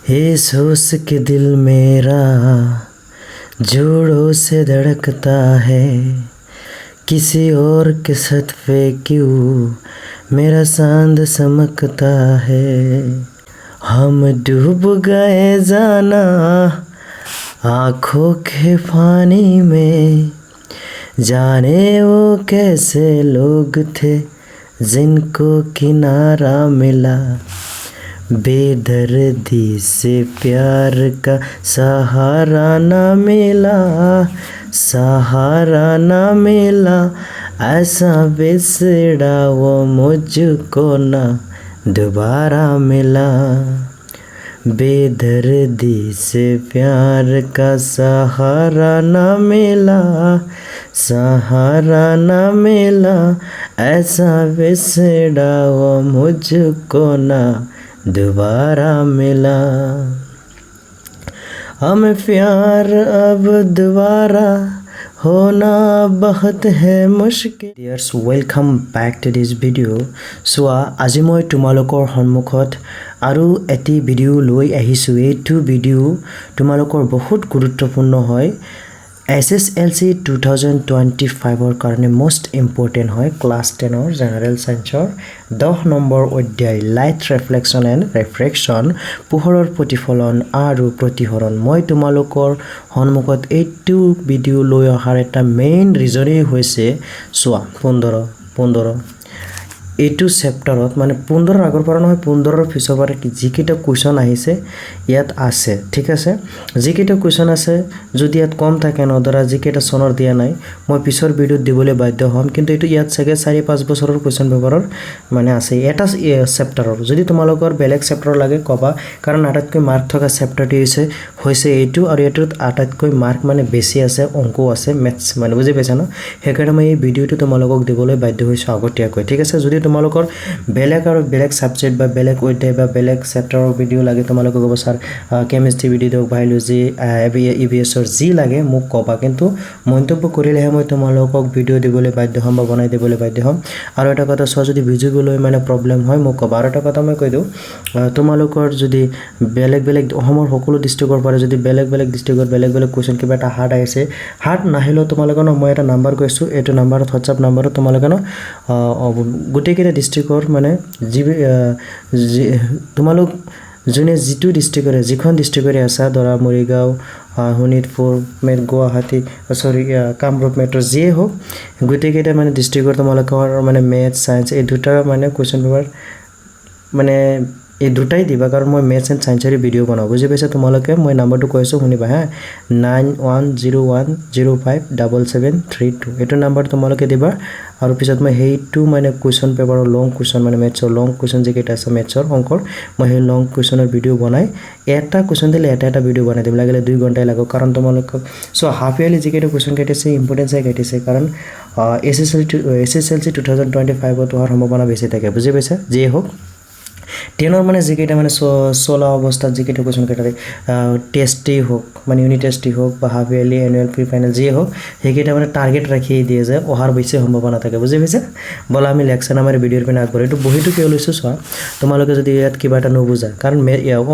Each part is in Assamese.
इस होश के दिल मेरा जोरों से धड़कता है, किसी और के साथ पे क्यों मेरा चांद चमकता है। हम डूब गए जाना आँखों के पानी में, जाने वो कैसे लोग थे जिनको किनारा मिला। बेदर्दी से प्यार का सहारा ना मिला, सहारा ना मिला, ऐसा बिछड़ा वो मुझको ना दोबारा मिला। बेदर्दी से प्यार का सहारा ना मिला, सहारा ना मिला, ऐसा बिछड़ा वो मुझको ना दोबारा मिला। हमें प्यार अब दोबारा होना बहुत है मुश्किल। Dears, welcome back to this video. চোৱা আজি মই তোমালোকৰ সন্মুখত আৰু এটি ভিডিও লৈ আহিছোঁ। এইটো ভিডিও তোমালোকৰ বহুত গুৰুত্বপূৰ্ণ হয়। SSLC 2025 কাৰণে মোস্ট ইম্পৰ্টেণ্ট হয় ক্লাছ 10 জেনাৰেল সায়েন্সৰ 10 নম্বৰ অধ্যায় লাইট ৰিফ্লেকশ্যন এণ্ড ৰিফ্ৰেকশ্যন, পোহৰৰ প্ৰতিফলন আৰু প্ৰতিসৰণ। মই তোমালোকৰ সন্মুখত এইটো ভিডিও লৈ অহাৰ এটা মেইন ৰিজনেই হৈছে চোৱা 15 এইটো চেপ্টাৰত মানে 15 আগৰ পৰা নহয় 15 পিছৰ পৰা যিকেইটা কুৱেশ্যন আহিছে ইয়াত আছে, ঠিক আছে। যিকেইটা কুৱেশ্যন আছে যদি ইয়াত কম থাকে নধৰা যিকেইটা চনৰ দিয়া নাই মই পিছৰ ভিডিঅ'ত দিবলৈ বাধ্য হ'ম, কিন্তু এইটো ইয়াত চাগে 4-5 বছৰৰ কুৱেশ্যন পেপাৰৰ মানে আছে এটা চেপ্টাৰৰ। যদি তোমালোকৰ বেলেগ চেপ্টাৰ লাগে ক'বা, কাৰণ আটাইতকৈ মাৰ্ক থকা চেপ্টাৰটি হৈছে এইটো, আৰু এইটোত আটাইতকৈ মাৰ্ক মানে বেছি আছে, অংক আছে, মেথছ মানে বুজি পাইছা ন। সেইকাৰণে মই এই ভিডিঅ'টো তোমালোকক দিবলৈ বাধ্য হৈছোঁ আগতীয়াকৈ, ঠিক আছে। যদি তোমালোকৰ বেলেগ আৰু বেলেগ সাবজেক্ট বা বেলেগ অধ্যায় বা বেলেগ চেপ্টাৰৰ ভিডিও লাগে, তোমালোকে ক'ব স্যাৰ কেমিষ্ট্ৰি ভিডিও দিয়ক, বায়োলজি, EVSৰ যি লাগে মোক ক'বা, কিন্তু মন্তব্য কৰিলেহে মই তোমালোকক ভিডিও দিবলৈ বাধ্য হ'ম বা বনাই দিবলৈ বাধ্য হ'ম। আৰু এটা কথা চোৱা, যদি বুজিবলৈ মানে প্ৰব্লেম হয় মোক ক'বা। আৰু এটা কথা মই কৈ দিওঁ, তোমালোকৰ যদি বেলেগ অসমৰ সকলো ডিষ্ট্ৰিক্টৰ পৰা যদি বেলেগ ডিষ্ট্ৰিক্টৰ বেলেগ কুৱেশ্যন কিবা এটা হাৰ্ড আহিছে, হাৰ্ড নাহিলেও তোমালোকে ন মই এটা নাম্বাৰ কৈছোঁ, এইটো নাম্বাৰত হোৱাটছআপ নাম্বাৰত তোমালোকে ন গোটেইকেইটা ডিষ্ট্ৰিক্টৰ মানে তোমালোক যোনে যিটো ডিষ্ট্ৰিক্টৰে যিখন ডিষ্ট্ৰিক্টৰে আছা, ধৰা মৰিগাঁও, শোণিতপুৰ, গুৱাহাটী, কামৰূপ মেট্ৰ' যিয়ে হওক, গোটেইকেইটা মানে ডিষ্ট্ৰিক্টৰ তোমালোকৰ মানে মেথছ ছায়েন্স এই দুটা মানে কুৱেশ্যন পেপাৰ মানে এই দুটাই দিবা, কাৰণ মই মেথছ এণ্ড ছায়েন্সৰ ভিডিঅ' বনাওঁ, বুজি পাইছা। তোমালোকে মই নাম্বাৰটো কৈছোঁ শুনিবা হা, 9101057732 এইটো নাম্বাৰ তোমালোকে দিবা। আৰু পিছত মই সেইটো মানে কুৱেশ্যন পেপাৰৰ লং কুৱেশ্যন মানে মেথছৰ লং কুৱেশ্যন যিকেইটা আছে মেথছৰ অংকৰ, মই সেই লং কুৱেশ্যনৰ ভিডিঅ' বনাই এটা কুৱেশ্যন দিলে এটা ভিডিঅ' বনাই দিম, লাগিলে 2 ঘণ্টাই লাগক, কাৰণ তোমালোকক চ' হাফ ইয়াৰলি যিকেইটা কুৱেশ্যন কাটিছে ইম্পৰ্টেঞ্চ কাটিছে, কাৰণ SSLC 2025ত হোৱাৰ সম্ভাৱনা বেছি থাকে, বুজি পাইছা। যিয়ে হওক 10ৰ মানে যিকেইটা মানে চলা অৱস্থাত যিকেইটা কুৱেশ্যন কাটে, টেষ্টেই হওক মানে ইউনিট টেষ্টেই হওক বা half yearly annual pre final যিয়ে হওক, সেইকেইটা মানে টাৰ্গেট ৰাখি দিয়ে যে অহাৰ বেছি সম্ভাৱনা থাকে, বুজি পাইছা। ব'লা আমি লেকচাৰ আমাৰ ভিডিঅ'ৰ পিনে আগবাঢ়ো। এইটো বহীটো কিয় লৈছোঁ চোৱা, তোমালোকে যদি ইয়াত কিবা এটা নুবুজা, কাৰণ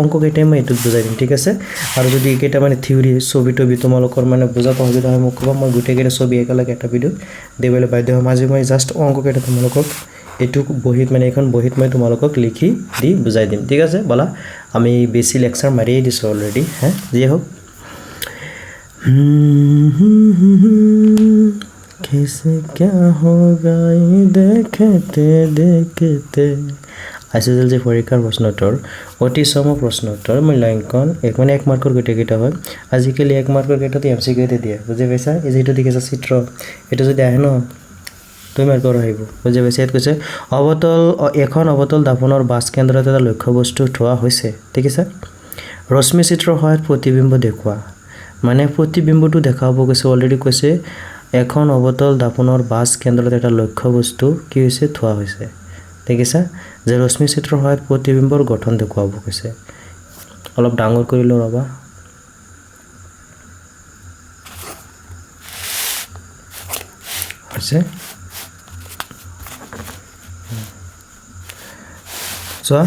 অংককেইটাই মই এইটোত বুজাই দিম, ঠিক আছে। আৰু যদি এইকেইটা মানে থিয়ৰী ছবি তোমালোকৰ মানে বুজাত অসুবিধা হয় মোক ক'বা, মই গোটেইকেইটা ছবি একেলগে এটা ভিডিঅ'ত দিবলৈ বাধ্য হ'ম। আজি মই জাষ্ট অংককেইটা তোমালোকক এইটো বহীত মানে এইখন বহীত মই তোমালোকক লিখি দি বুজাই দিম, ঠিক আছে। ব'লা আমি বেছি লেকচাৰ মাৰিয়ে দিছোঁ অলৰেডি, হা যিয়ে হওক। कैसे क्या होगा ये देखते देखते। SSLC পৰীক্ষাৰ প্ৰশ্নোত্তৰ অতি চম প্ৰশ্নোত্তৰ মূল্যাংকন মানে 1 মাৰ্কৰ গোটেইকেইটা হয়। আজিকালি 1 মাৰ্কৰ কেইটাতে MCQতে দিয়ে, বুজি পাইছা। এই যিটো দেখিছা চিত্ৰ, এইটো যদি আহে ন 2 মাৰ্কৰ আহিব, বুজি পাইছা। ইয়াত কৈছে এখন অৱতল দাপনৰ বাছ কেন্দ্ৰত এটা লক্ষ্যবস্তু থোৱা হৈছে, ঠিক আছে। ৰশ্মি চিত্ৰৰ সহায়ত প্ৰতিবিম্ব দেখুওৱা, মানে প্ৰতিবিম্বটো দেখাব কৈছে, অলৰেডি কৈছে এখন অৱতল দাপনৰ বাছ কেন্দ্ৰত এটা লক্ষ্যবস্তু কি হৈছে থোৱা হৈছে, দেখিছা। যে ৰশ্মি চিত্ৰৰ সহায়ত প্ৰতিবিম্বৰ গঠন দেখুৱাব কৈছে। অলপ ডাঙৰ কৰি লওঁ ৰ'বা, হৈছে চোৱা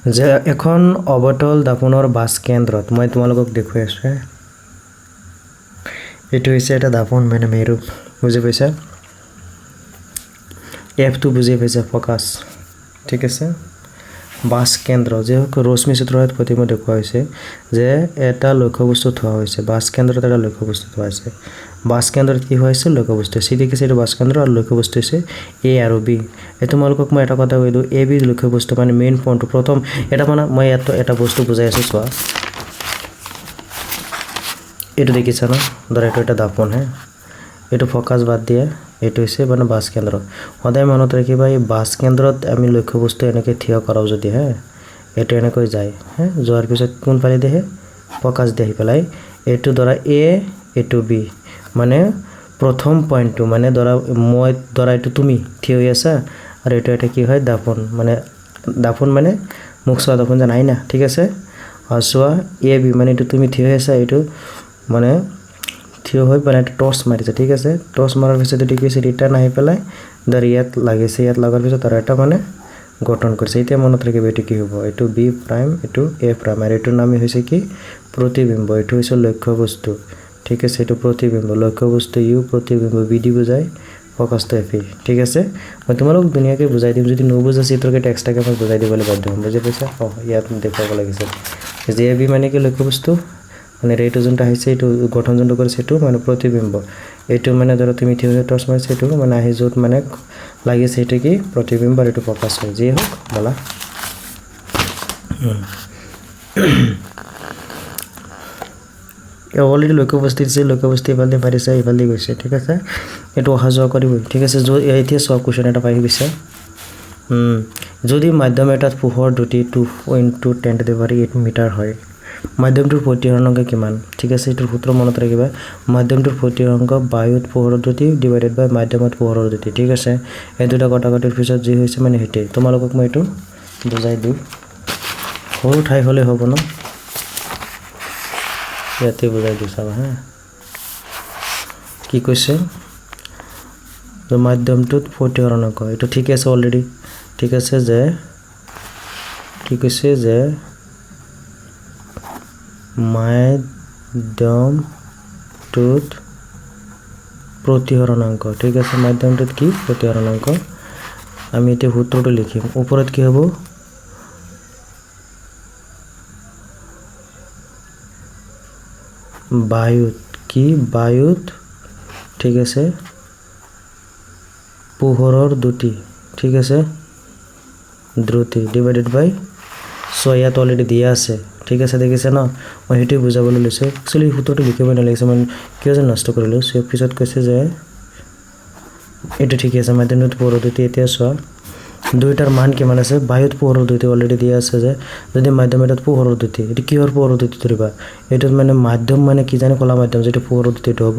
যে এখন অবতল দাপনৰ বাছ কেন্দ্ৰত মই তোমালোকক দেখুৱাই আছোঁ এইটো হৈছে এটা দাপন মানে মেৰু বুজি পাইছা এফটো বুজি পাইছা ফকাস ঠিক আছে বাছ কেন্দ্ৰ যে ৰশ্মি চিত্ৰত প্ৰতিমা দেখুওৱা হৈছে যে এটা লক্ষ্যবস্তু থোৱা হৈছে বাছ কেন্দ্ৰত এটা লক্ষ্যবস্তু থোৱা হৈছে বাছ কেন্দ্ৰত কি হৈছে লক্ষ্যবস্তু সি দেখিছে এইটো বাছ কেন্দ্ৰ আৰু লক্ষ্যবস্তু হৈছে এ আৰু বি এই তোমালোকক মই এটা কথা কৈলো এ বি লক্ষ্যবস্তু মানে মেইন পইণ্টটো প্ৰথম এটা মানে মই এটা বস্তু বুজাই আছো চোৱা এইটো দেখিছা না ধৰা এইটো এটা দাপন হে এইটো ফকাস বাদ দিয়ে এইটো হৈছে মানে বাছ কেন্দ্ৰ সদায় মনত ৰাখিবা এই বাছ কেন্দ্ৰত আমি লক্ষ্যবস্তু এনেকৈ থিয় কৰাও যদি হে এইটো এনেকৈ যায় হে যোৱাৰ পিছত কোন ফালে দিয়ে ফকাস দিয়ে পেলাই এইটো ধৰা এ এইটো বি মানে প্ৰথম পইণ্টটো মানে মই এইটো তুমি থিয় হৈ আছা আৰু এইটো এটা কি হয় দাপন মানে মুখ চোৱা দাপন জানাই না ঠিক আছে চোৱা এ বি মানে এইটো তুমি থিয় হৈ আছা এইটো মানে থিয় হৈ পেলাই টৰ্চ মাৰিছে ঠিক আছে টৰ্চ মাৰাৰ পিছত এইটো কি হৈছে ৰিটাৰ্ণ আহি পেলাই ইয়াত লাগিছে ইয়াত লগাৰ পিছত আৰু এটা মানে গঠন কৰিছে এতিয়া মনত ৰাখিব এইটো কি হ'ব এইটো বি প্ৰাইম এইটো এ প্ৰাইম আৰু এইটোৰ নামেই হৈছে কি প্ৰতিবিম্ব এইটো হৈছে লক্ষ্যবস্তু ঠিক আছে এইটো প্ৰতিবিম্ব লক্ষ্যবস্তু ইউ প্ৰতিবিম্ব বি ডি বুজায় ফকাসটো এফ ই ঠিক আছে মই তোমালোক ধুনীয়াকৈ বুজাই দিম যদি নুবুজা চিত্ৰকেইটা এক্সট্ৰাকৈ মই বুজাই দিবলৈ বাধ্য হ'ম বুজি পাইছা ইয়াত দেখুৱাব লাগিছে যে এ বি মানে কি লক্ষ্যবস্তু মানে এইটো যোনটা আহিছে এইটো গঠন যোনটো কৰিছে এইটো মানে প্ৰতিবিম্ব এইটো মানে ধৰা তুমি থিয় হৈ টৰ্চ মাৰিছে এইটো মানে আহি য'ত মানে লাগিছে এইটো কি প্ৰতিবিম্ব আৰু এইটো ফকাস হয় যিয়ে হওক বলা অলৰেডি লক্ষ্যবস্তু দিছে লক্ষ্যবস্তু এইফালে পাৰিছে এইফালে গৈছে ঠিক আছে এইটো অহা যোৱা কৰিবই ঠিক আছে এতিয়া চোৱা কুৱেশ্যন এটা পাই গৈছে যদি মাধ্যম এটাত পোহৰ দুটি 2 × 10⁸ মিটাৰ হয় মাধ্যমটোৰ প্ৰতিহৰণাংক কিমান ঠিক আছে এইটোৰ সূত্ৰ মনত ৰাখিবা মাধ্যমটোৰ প্ৰতিহৰণাংক বায়ুত পোহৰৰ দ্ৰুতি ডিভাইডেড বাই মাধ্যমত পোহৰৰ দ্ৰুতি ঠিক আছে এই দুটা কটাকটিৰ পিছত যি হৈছে মানে হেইটেই তোমালোকক মই এইটো বুজাই দিওঁ সৰু ঠাই হ'লে হ'ব ন ইয়াতে বুজাই দিওঁ চাবা হা কি কৈছে মাধ্যমটোত প্ৰতিহৰণাংক এইটো ঠিক আছে অলৰেডি ঠিক আছে যে কি কৈছে যে মাধ্যমটোত প্ৰতিহৰণাংক ঠিক আছে মাধ্যমটোত কি প্ৰতিহৰণাংক আমি এতিয়া সূত্ৰটো লিখিম ওপৰত কি হ'ব বায়ুত ঠিক আছে পোহৰৰ দ্ৰুতি ঠিক আছে দ্ৰুতি ডিভাইডেড বাই ইয়াত অলৰেডি দিয়া আছে ঠিক আছে দেখিছে ন মই হেইটো বুজাবলৈ লৈছো একচুয়ালি সূত্ৰটো লিখিব নালাগিছে মই কিয় যে নষ্ট কৰিলো সে পিছত কৈছে যে এটা ঠিক আছে মাধ্যমটোত পোহৰৰ দ্ৰুতি এতিয়া চোৱা দুইটাৰ মান কিমান আছে বায়ুত পোহৰৰ দ্ৰুতি অলৰেডি দিয়া আছে যে যদি মাধ্যম এটাত পোহৰৰ দ্ৰুতি এটো কিহৰ পোহৰৰ দ্ৰুতি ধৰিবা এটোত মানে মাধ্যম মানে কি জানে কলা মাধ্যম যেটো পোহৰৰ দ্ৰুতিটো হ'ব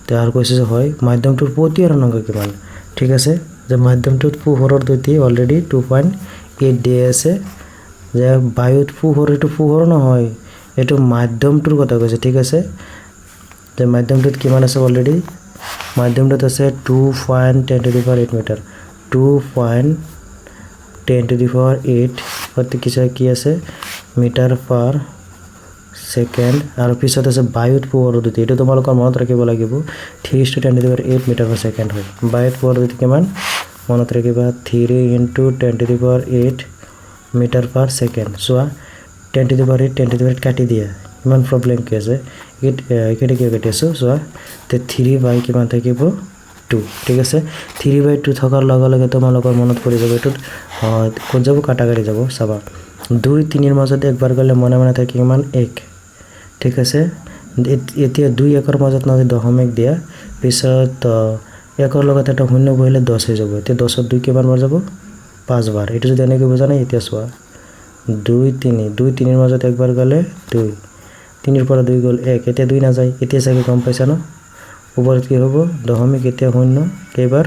তে আৰু কৈছে যে হয় মাধ্যমটোৰ প্ৰতিহৰণাংক কিমান ঠিক আছে যে মাধ্যমটোত পোহৰৰ দ্ৰুতি অলৰেডি 2.8 দিয়া আছে যে বায়ুত পোহৰ এটো পোহৰ নহয় এটো মাধ্যমটোৰ কথা কৈছে ঠিক আছে যে মাধ্যমটোত কিমান আছে অলৰেডি মাধ্যমটোত আছে 2.10⁸ মিটাৰ 2.10⁸ অৰ্থাৎ কি আছে মিটাৰ পাৰ সেকেন্ড আৰু পিছত আছে বায়ুত পোহৰৰ দ্ৰুতি এটো তোমালোকৰ মনত ৰাখিব লাগিব 3:10⁸ মিটাৰ পাৰ সেকেন্ড হয় বায়ুত পোহৰৰ দ্ৰুতি কিমান মনত ৰাখিবা 3 × 10⁸ মিটাৰ পাৰ সেকেন্ড সোয়া 10⁸ কাটি দিয়া ইমান প্ৰবলেম কি আছে একেটা কি কাটি আছো সোয়া তে 3 বাই কিমান থাকিব 2 ঠিক আছে 3/2 থকাৰ লগে লগে তোমালোকৰ মনত পৰি যাব এটো কোন যাব কাটাকাটি যাব চাবা 2 3 এৰ মাজত একবাৰ গলে মনে মনে থাকে কিমান 1 ঠিক আছে এতিয়া 2 1 এর মাজত না দশমিক দিয়া পিছত 1 এর লগত এটা শূন্য বহিলে 10 হৈ যাব এতিয়া 10 ৰ 2 কিমান বাৰ যাব 5 বাৰ এটো যদি এনেকৈ বুজা নাই এতিয়া চোৱা 2 3 এৰ মাজত একবাৰ গলে 2 3 এৰ পৰা 2 গল 1 এতিয়া 2 না যায় এতিয়া চাগে কম পাইছা না ওপৰত কি হ'ব দশমিক এতিয়া শূন্য কেইবাৰ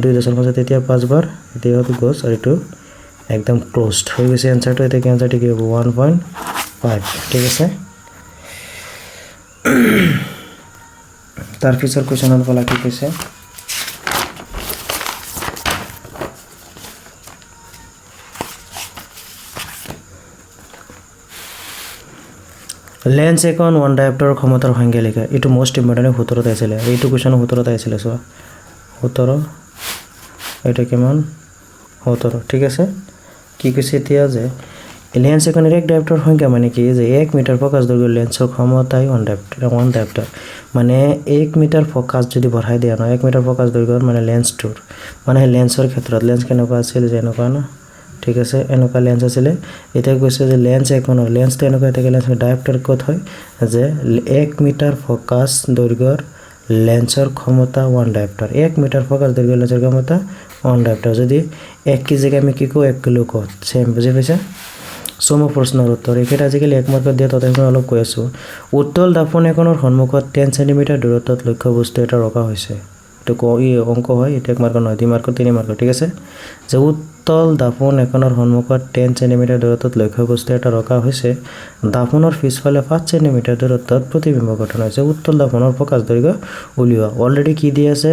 2 দশৰ মাজত এতিয়া 5 বাৰ এতিয়া হয়তো গছ আৰু এটো একদম ক্লোজড হৈ গৈছে আনসাৰটো এতিয়া আনসাৰটো কি হ'ব 1.5 ঠিক আছে তাৰ পিছৰ কোৱেশ্চনত বলা কি কৈছে লেন্স এখন ওৱান ডায়োপ্টাৰৰ ক্ষমতাৰ সংজ্ঞা লিখা এইটো মোষ্ট ইম্পৰ্টেণ্ট 17ত আছিলে এইটো কুৱেশ্যন 17ত আহিছিলে চোৱা 17 এটা কিমান 17 ঠিক আছে কি কৈছে এতিয়া যে লেন্স এখনৰ এক ডায়োপ্টাৰৰ সংখ্যা মানে কি যে 1 মিটাৰ ফোকাস দৈৰ্ঘ্যৰ লেন্সৰ ক্ষমতাই ওৱান ডায়োপ্টাৰ মানে 1 মিটাৰ ফোকাস যদি বঢ়াই দিয়া ন 1 মিটাৰ ফোকাস দৈৰ্ঘ্যৰ মানে লেন্সটোৰ মানে লেন্সৰ ক্ষেত্ৰত লেন্স কেনেকুৱা আছিল যে এনেকুৱা না ঠিক আছে এনেকুৱা লেন্স আছিলে এটা কৈছে যে লেন্স এখনৰ লেন্সটো এনেকুৱা থাকে লেন্সৰ ডায়োপ্টাৰ ক'ত হয় যে 1 মিটাৰ ফোকাস দৈৰ্ঘ্যৰ লেন্সৰ ক্ষমতা ওৱান ডায়োপ্টাৰ 1 মিটাৰ ফোকাস দৈৰ্ঘ্যৰ লেন্সৰ ক্ষমতা ওৱান ডায়োপ্টাৰ যদি 1 কি জেগা আমি কি কো 1 কিলো কো সেম বুজি পাইছা সম প্ৰশ্নৰ উত্তৰ একেটা আজিকালি এক মাৰ্কত দিয়া তথাপি মই অলপ কৈ আছো উত্তল দাপন এখনৰ সন্মুখত 10 সেন্টিমিটাৰ দূৰত্বত লক্ষ্য বস্তু এটা ৰখা হৈছে এটো ই অংক হয় এটা এক মাৰ্ক নহয় 2 মাৰ্ক 3 মাৰ্ক ঠিক আছে যে উত্তল দাপন এখনৰ সন্মুখত 10 সেন্টিমিটাৰ দূৰত্বত লক্ষ্য বস্তু এটা ৰখা হৈছে দাপনৰ পিছফালে 5 সেন্টিমিটাৰ দূৰত্বত প্ৰতিবিম্ব গঠন হৈছে উত্তল দাপনৰ ফোকাস দৈৰ্ঘ্য উলিওৱা অলৰেডি কি দিয়া আছে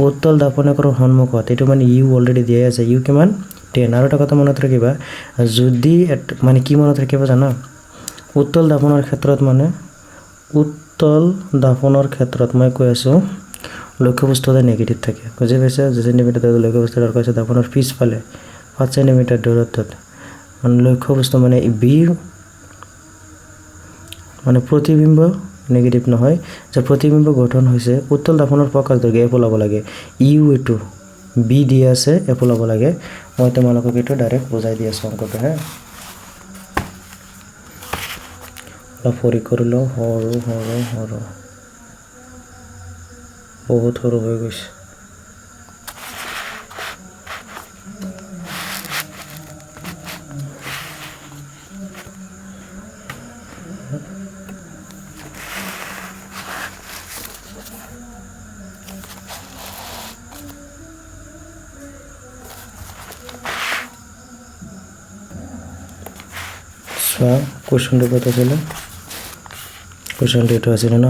উত্তল দাপন এখনৰ সন্মুখত এটো মানে ইউ অলৰেডি দিয়া আছে ইউ কিমান 10 আৰু এটা কথা মনত ৰাখিবা যদি মানে কি মনত ৰাখিবা জানা উত্তল দাপনৰ ক্ষেত্ৰত মানে উত্তল দাপনৰ ক্ষেত্ৰত মই কৈ আছো লক্ষ্য বস্তুটা নেগেটিভ থাকে বুজি পাইছা যে সেন্টিমিটাৰ দূৰত্বত লক্ষ্য বস্তু ৰখা আছে দাপনৰ পিছফালে 5 সেন্টিমিটাৰ দূৰত্বত মানে লক্ষ্য বস্তু মানে বি মানে প্ৰতিবিম্ব নেগেটিভ নহয় যে প্ৰতিবিম্ব গঠন হৈছে উত্তল দাপনৰ ফোকাস দৈৰ্ঘ্য এফ ওলাব লাগে ইউ এটো বি দি আছে এফ ওলাব লাগে মই তোমালোকক এটো ডাইৰেক্ট বুজাই দি আছো অংকটো হে ফৰি কৰিলো হৰো বহুত সৰু হৈ গৈছে কোৱেশ্যনটো কত আছিল কোৱেশ্যনটো এটো আছিল ন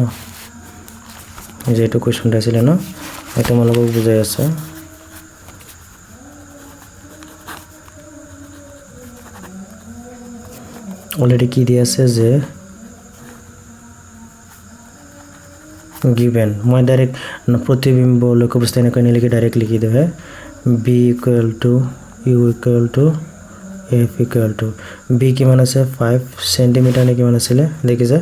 যেটো কোৱেশ্যনটো আছিল ন মই তোমালোকক বুজাই আছো অলৰেডি কি দি আছে যে given মই ডাইৰেক্ট প্ৰতিবিম্ব লক্ষ্য বস্তু এনেকৈ নিলিখি ডাইৰেক্ট লিখি দিও হে b = u = f b কিমান আছে 5 সেন্টিমিটাৰ নে কিমান আছিল দেখিছা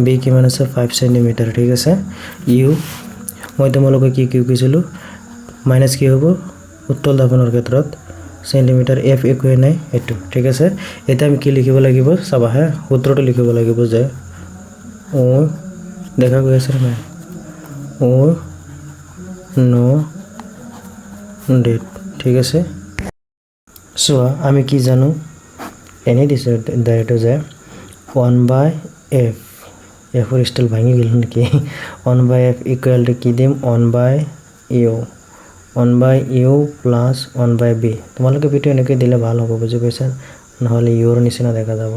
b কিমান আছে 5 সেন্টিমিটাৰ ঠিক আছে u মই তোমালোকক কি কৈছিলো মাইনাস কি হ'ব উত্তল দাপনৰ ক্ষেত্ৰত সেন্টিমিটাৰ f একোৱে নাই এটো ঠিক আছে এটা আমি কি লিখিব লাগিব চাবা হে সূত্ৰটো লিখিব লাগিব যে ও দেখা গৈ আছে না ও নো ডেট ঠিক আছে সোয়া আমি কি জানো এনে দিছে ডাইৰেক্ট যে 1/f f এর স্টাইল ভাঙি গেল নাকি 1/f = কি দিম 1/u 1/u plus 1/b তোমালোকে ভিডিও এনেকৈ দিলে ভাল হ'ব বুজি পাইছা নহলে ইউৰ নিচিনা দেখা যাব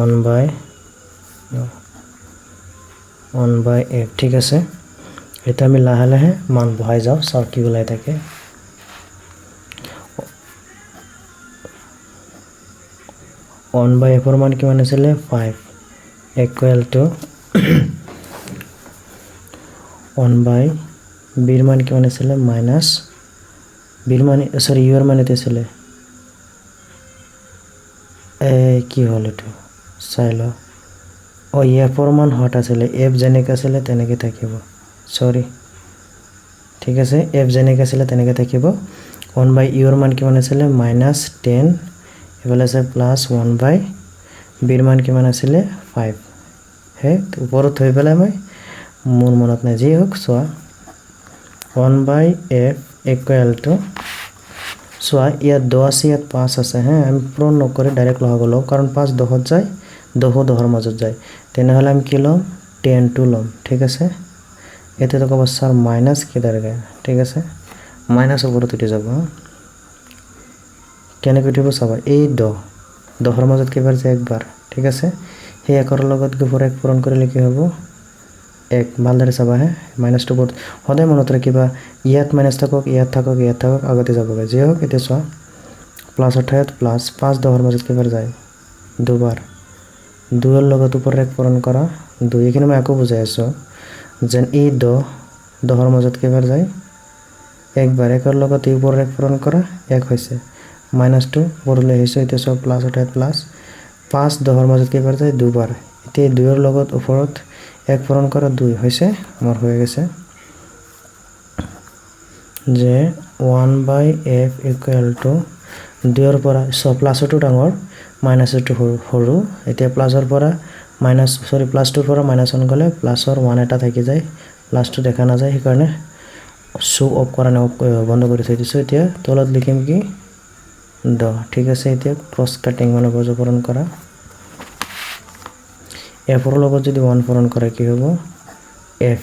1/f ঠিক আছে এটা আমি লাহে লাহে মান বহাই যাও সব কি ওলাই থাকে 1/f এর মান কিমান আছিল 5 = 1/b এর মান কিমান আছিল মাইনাস b এর মান সরি u এর মান এতে আছিল কি হল এটো চাইলো ও f এর মান হট আছিল f জেনেক আছিল তেনেকে থাকিব সরি ঠিক আছে f জেনেক আছিল তেনেকে থাকিব 1/u এর মান কিমান আছিল -10 এবেলা আছে প্লাস 1/b এর মান কিমান আছিল 5 হে উপৰত হৈ পেলাই মই মোৰ মনত নাই যি হোক সোয়া 1/f = সোয়া ইয়াত 10 আছে ইয়াত 5 আছে হে আমি পূৰণ নকৰে ডাইৰেক্ট লগাব লও কাৰণ 5 10 যায় 10 10 মাজত যায় তেনেহলে আমি কি লম 10 টু লম ঠিক আছে এতে তো কব স্যার মাইনাস কি দাঁড়াবে ঠিক আছে মাইনাস উপৰত উঠি যাব কেনেকৈ উঠিব চাবা এই 10 এৰ মাজত কেবাৰ যায় একবাৰ ঠিক আছে সেই একৰ লগত গফৰ এক পূৰণ কৰিলে কি হ'ব এক ভালদৰে চাবা হে মাইনাস টু সদায় মনত ৰাখিবা ইয়াত মাইনাস থাকক আগতে যাবগে যে হোক এতে চোৱা প্লাস অৰ্থাৎ প্লাস 5 10 এৰ মাজত কেবাৰ যায় দুবাৰ 2ৰ লগত ওপৰৰ এক পূৰণ কৰা 2 এইখিনি মই আকৌ বুজাই আছোঁ যেন এই 10ৰ মাজত কেইবাৰ যায় একবাৰ 1ৰ লগত এই ওপৰৰ এক পূৰণ কৰা 1 হৈছে -2 ওপৰলৈ আহিছে এতিয়া সব প্লাস উঠাই প্লাস 5 10ৰ মাজত কেইবাৰ যায় দুবাৰ এতিয়া 2ৰ লগত ওপৰত এক পূৰণ কৰা 2 হৈছে মোৰ হৈ গৈছে যে 1/f = 2ৰ পৰা সব প্লাসটো ডাঙৰ মাইনাসটো সৰু এতিয়া প্লাসৰ পৰা প্লাসটোৰ পৰা -1 গলে প্লাসৰ 1 এটা থাকি যায় প্লাসটো দেখা না যায় সেইকাৰণে শো অফ কৰা না বন্ধ কৰি থৈ দিছো এতিয়া তলত লিখিম কি 10 ঠিক আছে এতিয়া ক্রস কাটিং মানে বৰ্গপূৰণ কৰা f ৰ লগত যদি 1 পূৰণ কৰা কি হ'ব f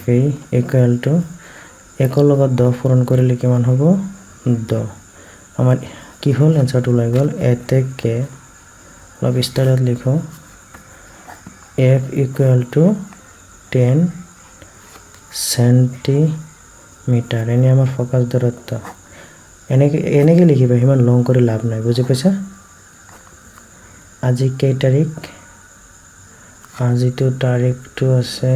= 1ৰ লগত 10 পূৰণ কৰিলে কিমান হ'ব 10 আমাৰ কি হ'ল এনসাৰটো ওলাই গ'ল এতে কে অলপ ষ্টাইলত লিখো f = 10 সেন্টিমিটার এনে আমাৰ ফোকাস দূৰত্ব এনেকে লিখিবা হিমান লং কৰি লাভ নাই বুজি পাইছা আজি কেই তাৰিখ আজিটো তাৰিখটো আছে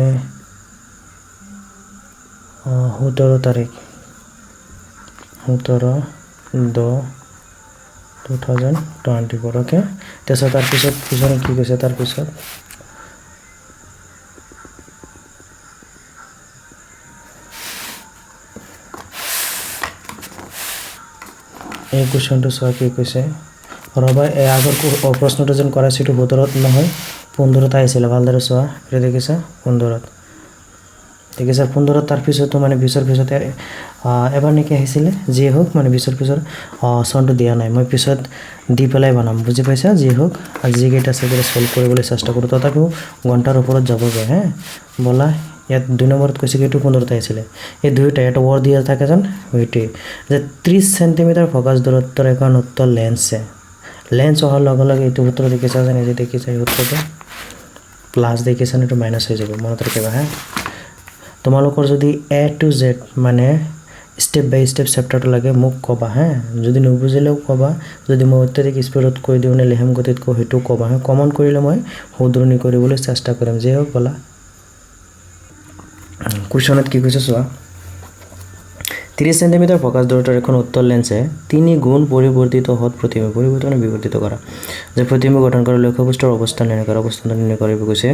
17 তাৰিখ 17/10/2024 ওকে তেছা তাৰ পিছত পিছনে কি কৈছে তাৰ পিছত এই কোশ্চেনটো সব কি কৈছে ৰবা এই আগৰ প্ৰশ্নটো যেন কৰাইছিটো 17ত নহয় 15ত আহিছিল ভালদৰে চোৱা এটা দেখিছা 15ত দেখিছা 15ত তাৰ পিছতো মানে 20ৰ পিছতে এবাৰ নেকি আহিছিল যি হোক মানে 20ৰ পিছৰ সনটো দিয়া নাই মই পিছত দি পেলাই বনাম বুজি পাইছা যি হোক আজি কেইটা সেকেৰে সলভ কৰিবলৈ চেষ্টা কৰো তথাপিও ঘণ্টাৰ ওপৰত যাব যায় হে বলা ইয়াত 2 নম্বৰত কৈছে কি 15ত আহিছিল এই দুইটা এটা ওৱৰ দিয়া থাকে জান ওইটে যে 30 সেন্টিমিটাৰ ফোকাস দূৰত্বৰ এখন উত্তৰ লেন্স অহাৰ লগে লগে এইটো উত্তৰ দেখিছা জানে যে দেখিছা এই উত্তৰটো প্লাস দেখিছা এটো মাইনাস হৈ যাব মনত ৰাখিবা হা তোমালোকৰ যদি a to z মানে স্টেপ বাই স্টেপ চেপ্টাৰটো লাগে মোক কবা হা যদি নুবুজিলেও কবা যদি মই অত্যাধিক স্পিডত কৈ দিও নে লেহেম গতিত কৈ হেতু কবা হা কমন কৰিলে মই শুধৰণি কৰিবলৈ চেষ্টা কৰিম যে হোক বলা কোশ্চনত কি কৈছে চোৱা 30 সেন্টিমিটাৰ ফোকাস দূৰত্বৰ এখন উত্তল লেন্সে 3 গুণ পৰিৱৰ্তিত হত প্ৰতিবিম্ব পৰিৱৰ্তন বিৱৰ্তিত কৰা যে প্ৰতিবিম্ব গঠন কৰা লক্ষ্যবস্তুৰ অৱস্থান নিৰ্ণয় কৰিব কৈছে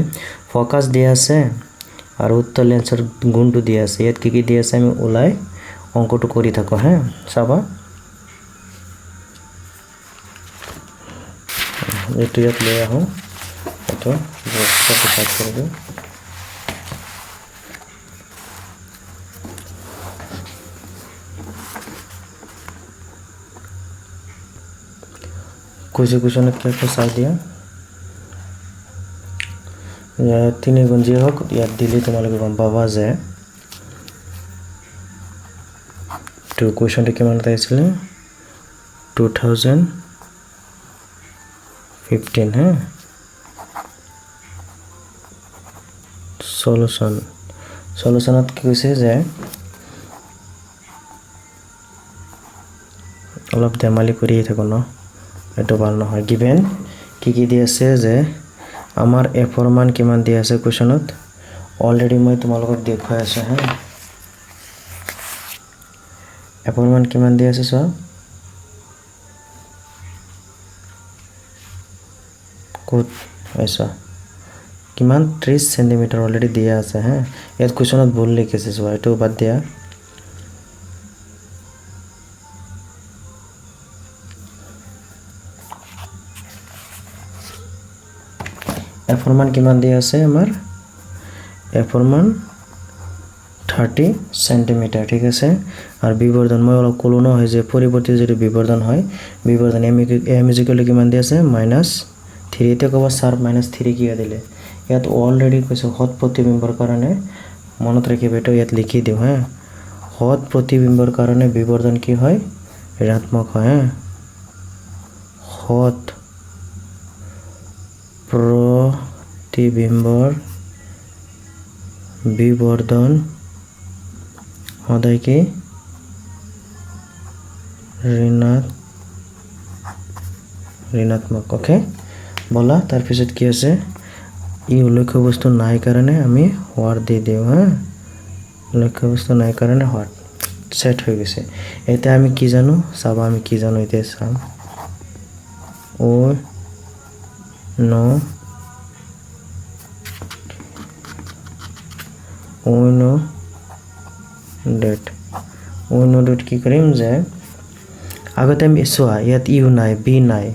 ফোকাস দিয়া আছে আৰু উত্তল লেন্সৰ গুণটো দিয়া আছে ইয়াত কি দিয়া আছে আমি ওলাই অঙ্কটো কৰি থাকো হ্যাঁ চাবা এইটো ইয়াত লৈ আহো এটো বক্সটো কাট কৰি দিও কোশ্চনত কি চাই দিয়া 3 গুণ যি হোক ইয়াত দিলে তোমালোকে গম পাবা যে তো কোশ্চনটো কিমান আহিছিল 2015 হ্যাঁ সলিউশনত কি কৈছে যে অলপ ধেমালি কৰি থাকো ন এটো ভাল নহয় গিভেন কি দি আছে যে আমাৰ f ৰ মান কিমান দি আছে কোশ্চনত অলৰেডি মই তোমালোকক দেখাই আছো হ্যাঁ f ৰ মান কিমান দি আছে চোৱা কোড ऐसा কিমান 30 সেন্টিমিটাৰ অলৰেডি দিয়া আছে হ্যাঁ ইয়াত কোশ্চনত ভুল লিখিছে চোৱা এটো বাদ দিয়া f ৰ মান কিমান দিয়া আছে আমাৰ f ৰ মান 30 সেন্টিমিটার ঠিক আছে আর বিবর্ধন মই অলপ কলো ন হয় যে পরিবর্তিত যদি বিবর্ধন হয় বিবর্ধন m কিমান দিয়া আছে -3 তে কবা স্যার -3 কিয়া দিলে ইয়াত অলরেডি কৈছে হত প্ৰতিবিম্বৰ কাৰণে মনত ৰাখিব এটো ইয়াত লিখি দিও হ্যাঁ হত প্ৰতিবিম্বৰ কাৰণে বিবৰ্ধন কি হয় ঋণাত্মক হয় হত प्रतिबिंबर विवर्धन सदाय की ऋणात्मक ओके बोला तार पिছত কি আছে ই লক্ষ্য বস্তু নাই কাৰণে আমি হোৱাৰ দি দিওঁ হা লক্ষ্য বস্তু নাই কাৰণে হোৱাৰ সেট হৈ গৈছে এতিয়া আমি কি জানো চাবা আমি কি জানো এতিয়া চাম ও নো ডেট কি কৰিম যে আগতে আমি চোৱা ইয়াত ইউ নাই বি নাই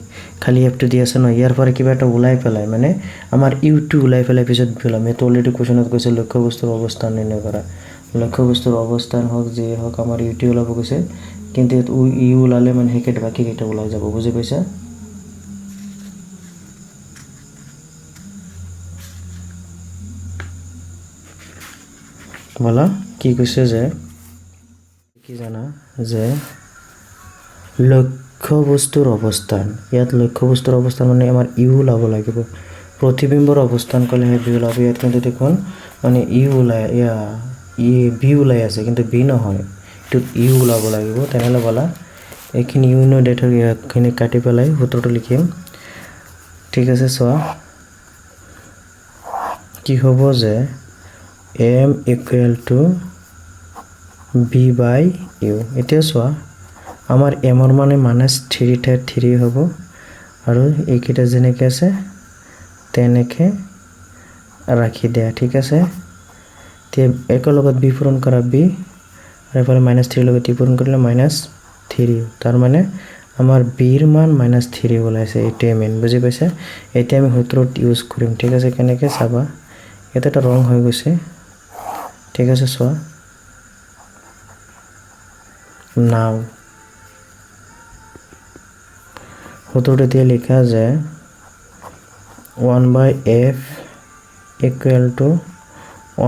খালি এফটো দি আছে ন ইয়াৰ পৰা কিবা এটা ওলাই পেলাই মানে আমাৰ ইউটো ওলাই পেলাই পিছত পেলাম এইটো অলৰেডি কুৱেশ্যনত কৈছে লক্ষ্য বস্তুৰ অৱস্থান নিৰ্ণয় কৰা লক্ষ্য বস্তুৰ অৱস্থান হওক যি হওক আমাৰ ইউটি ওলাব কৈছে কিন্তু ইয়াত ইউ ওলালে মানে সেইকেইটা বাকীকেইটা ওলাই যাব বুজি পাইছা বলা কি কৈছে যে কি জানা যে লক্ষ্য বস্তুৰ অৱস্থান ইয়াত লক্ষ্য বস্তুৰ অৱস্থান মানে আমাৰ ইউ ওলাব লাগিব প্ৰতিবিম্বৰ অৱস্থান ক'লেহে বি ওলাব ইয়াত কিন্তু দেখোন মানে ইউ ওলাই বি ওলাই আছে কিন্তু বি নহয় এইটোত ইউ ওলাব লাগিব তেনেহ'লে বলা এইখিনি ইউ নো ডেটৰ ইয়াখিনি কাটি পেলাই সূত্ৰটো লিখিম ঠিক আছে চোৱা কি হ'ব যে m equal to B by U এতিয়া চোৱা আমাৰ এমৰ মানে -3 ঠাইত 3 হ'ব আৰু এইকেইটা যেনেকৈ আছে তেনেকৈ ৰাখি দিয়া ঠিক আছে তে একৰ লগত বি পূৰণ কৰা বি আৰু এফালে -3 লগত পূৰণ কৰিলে -3 তাৰ মানে আমাৰ বিৰ মান -3 ওলাইছে এইটোৱে মেইন বুজি পাইছে এতিয়া আমি সূত্ৰত ইউজ কৰিম ঠিক আছে কেনেকৈ চাবা ইয়াত এটা ৰং হৈ গৈছে ঠিক আছে চোৱা নাও সূত্ৰটো এতিয়া লিখা যায় 1/f equal to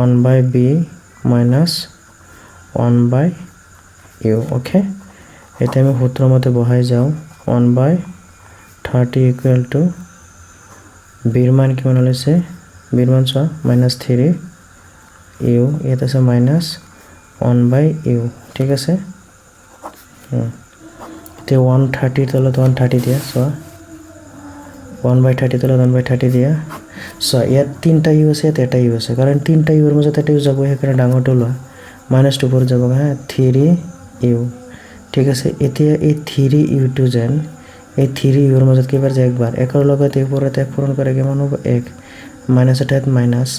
1/b minus 1/u okay এতিয়া আমি সূত্ৰৰ মতে বহাই যাওঁ 1/30 equal to বিৰ মান কিমান লৈছে বিৰ মান চোৱা -3 u ইয়াত আছে -1/u ঠিক আছে এতিয়া 130 তলত 130 দিয়া চোৱা 1/30 তলত 1/30 দিয়া চোৱা ইয়াত তিনিটা ইউ আছে ইয়াত এটা ইউ আছে কাৰণ তিনিটা ইউৰ মাজত এটা ইউ যাব সেইকাৰণে ডাঙৰটো লোৱা -2 ওপৰত যাব হা 3 ইউ ঠিক আছে এতিয়া এই 3 ইউটো যেন এই 3 ইউৰ মাজত কেইবাৰ যায় একবাৰ একৰ লগত ওপৰত এক পূৰণ কৰে কিমান হ'ব 1 মাইনাছ এটাত মাইনাছ